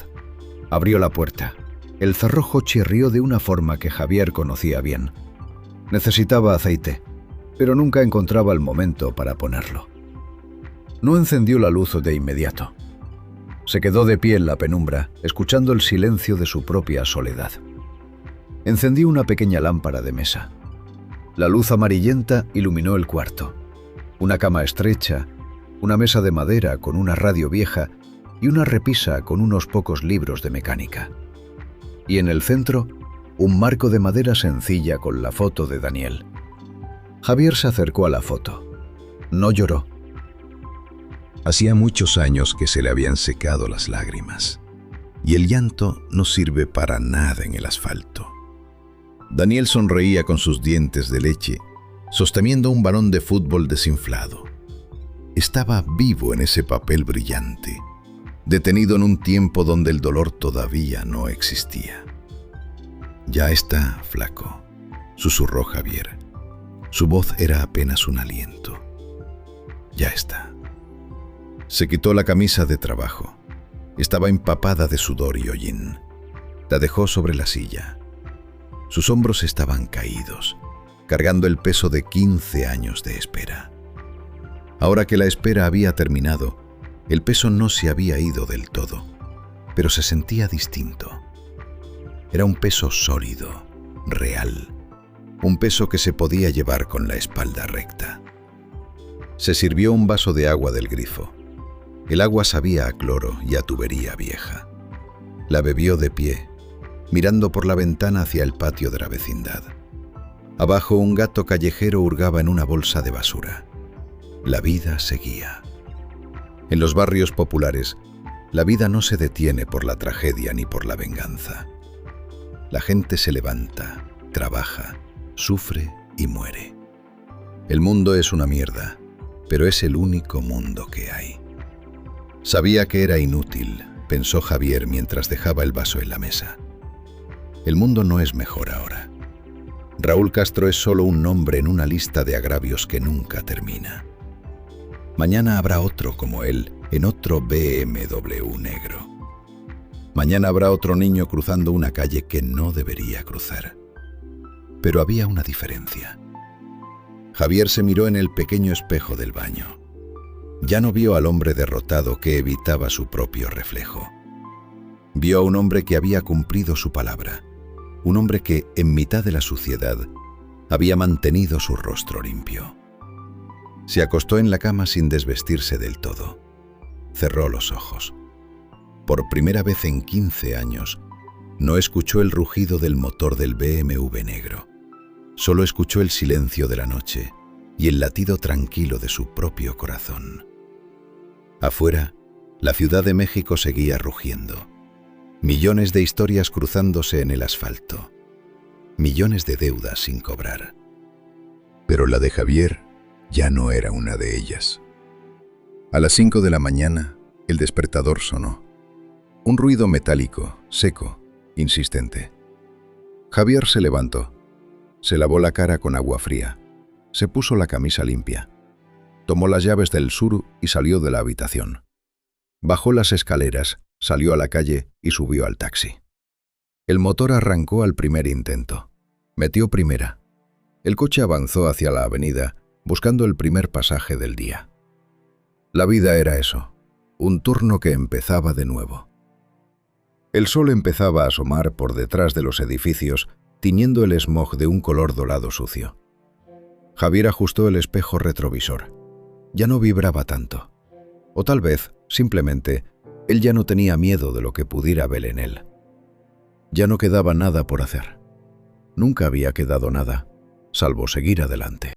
Abrió la puerta. El cerrojo chirrió de una forma que Javier conocía bien. Necesitaba aceite, pero nunca encontraba el momento para ponerlo. No encendió la luz de inmediato. Se quedó de pie en la penumbra, escuchando el silencio de su propia soledad. Encendió una pequeña lámpara de mesa. La luz amarillenta iluminó el cuarto. Una cama estrecha, una mesa de madera con una radio vieja y una repisa con unos pocos libros de mecánica. Y en el centro, un marco de madera sencilla con la foto de Daniel. Javier se acercó a la foto. No lloró. Hacía muchos años que se le habían secado las lágrimas, y el llanto no sirve para nada en el asfalto. Daniel sonreía con sus dientes de leche, sosteniendo un balón de fútbol desinflado. Estaba vivo en ese papel brillante, detenido en un tiempo donde el dolor todavía no existía. «Ya está, flaco», susurró Javier. Su voz era apenas un aliento. «Ya está». Se quitó la camisa de trabajo. Estaba empapada de sudor y hollín. La dejó sobre la silla. Sus hombros estaban caídos, cargando el peso de 15 años de espera. Ahora que la espera había terminado, el peso no se había ido del todo, pero se sentía distinto. Era un peso sólido, real, un peso que se podía llevar con la espalda recta. Se sirvió un vaso de agua del grifo. El agua sabía a cloro y a tubería vieja. La bebió de pie, mirando por la ventana hacia el patio de la vecindad. Abajo un gato callejero hurgaba en una bolsa de basura. La vida seguía. En los barrios populares, la vida no se detiene por la tragedia ni por la venganza. La gente se levanta, trabaja, sufre y muere. El mundo es una mierda, pero es el único mundo que hay. Sabía que era inútil, pensó Javier mientras dejaba el vaso en la mesa. El mundo no es mejor ahora. Raúl Castro es solo un nombre en una lista de agravios que nunca termina. Mañana habrá otro como él en otro BMW negro. Mañana habrá otro niño cruzando una calle que no debería cruzar. Pero había una diferencia. Javier se miró en el pequeño espejo del baño. Ya no vio al hombre derrotado que evitaba su propio reflejo. Vio a un hombre que había cumplido su palabra, un hombre que, en mitad de la suciedad, había mantenido su rostro limpio. Se acostó en la cama sin desvestirse del todo. Cerró los ojos. Por primera vez en 15 años, no escuchó el rugido del motor del BMW negro. Solo escuchó el silencio de la noche y el latido tranquilo de su propio corazón. Afuera, la Ciudad de México seguía rugiendo. Millones de historias cruzándose en el asfalto. Millones de deudas sin cobrar. Pero la de Javier ya no era una de ellas. A las 5 de la mañana, el despertador sonó. Un ruido metálico, seco, insistente. Javier se levantó. Se lavó la cara con agua fría. Se puso la camisa limpia. Tomó las llaves del Tsuru y salió de la habitación. Bajó las escaleras, salió a la calle y subió al taxi. El motor arrancó al primer intento. Metió primera. El coche avanzó hacia la avenida, buscando el primer pasaje del día. La vida era eso, un turno que empezaba de nuevo. El sol empezaba a asomar por detrás de los edificios, tiñendo el smog de un color dorado sucio. Javier ajustó el espejo retrovisor. Ya no vibraba tanto. O tal vez, simplemente, él ya no tenía miedo de lo que pudiera ver en él. Ya no quedaba nada por hacer. Nunca había quedado nada, salvo seguir adelante.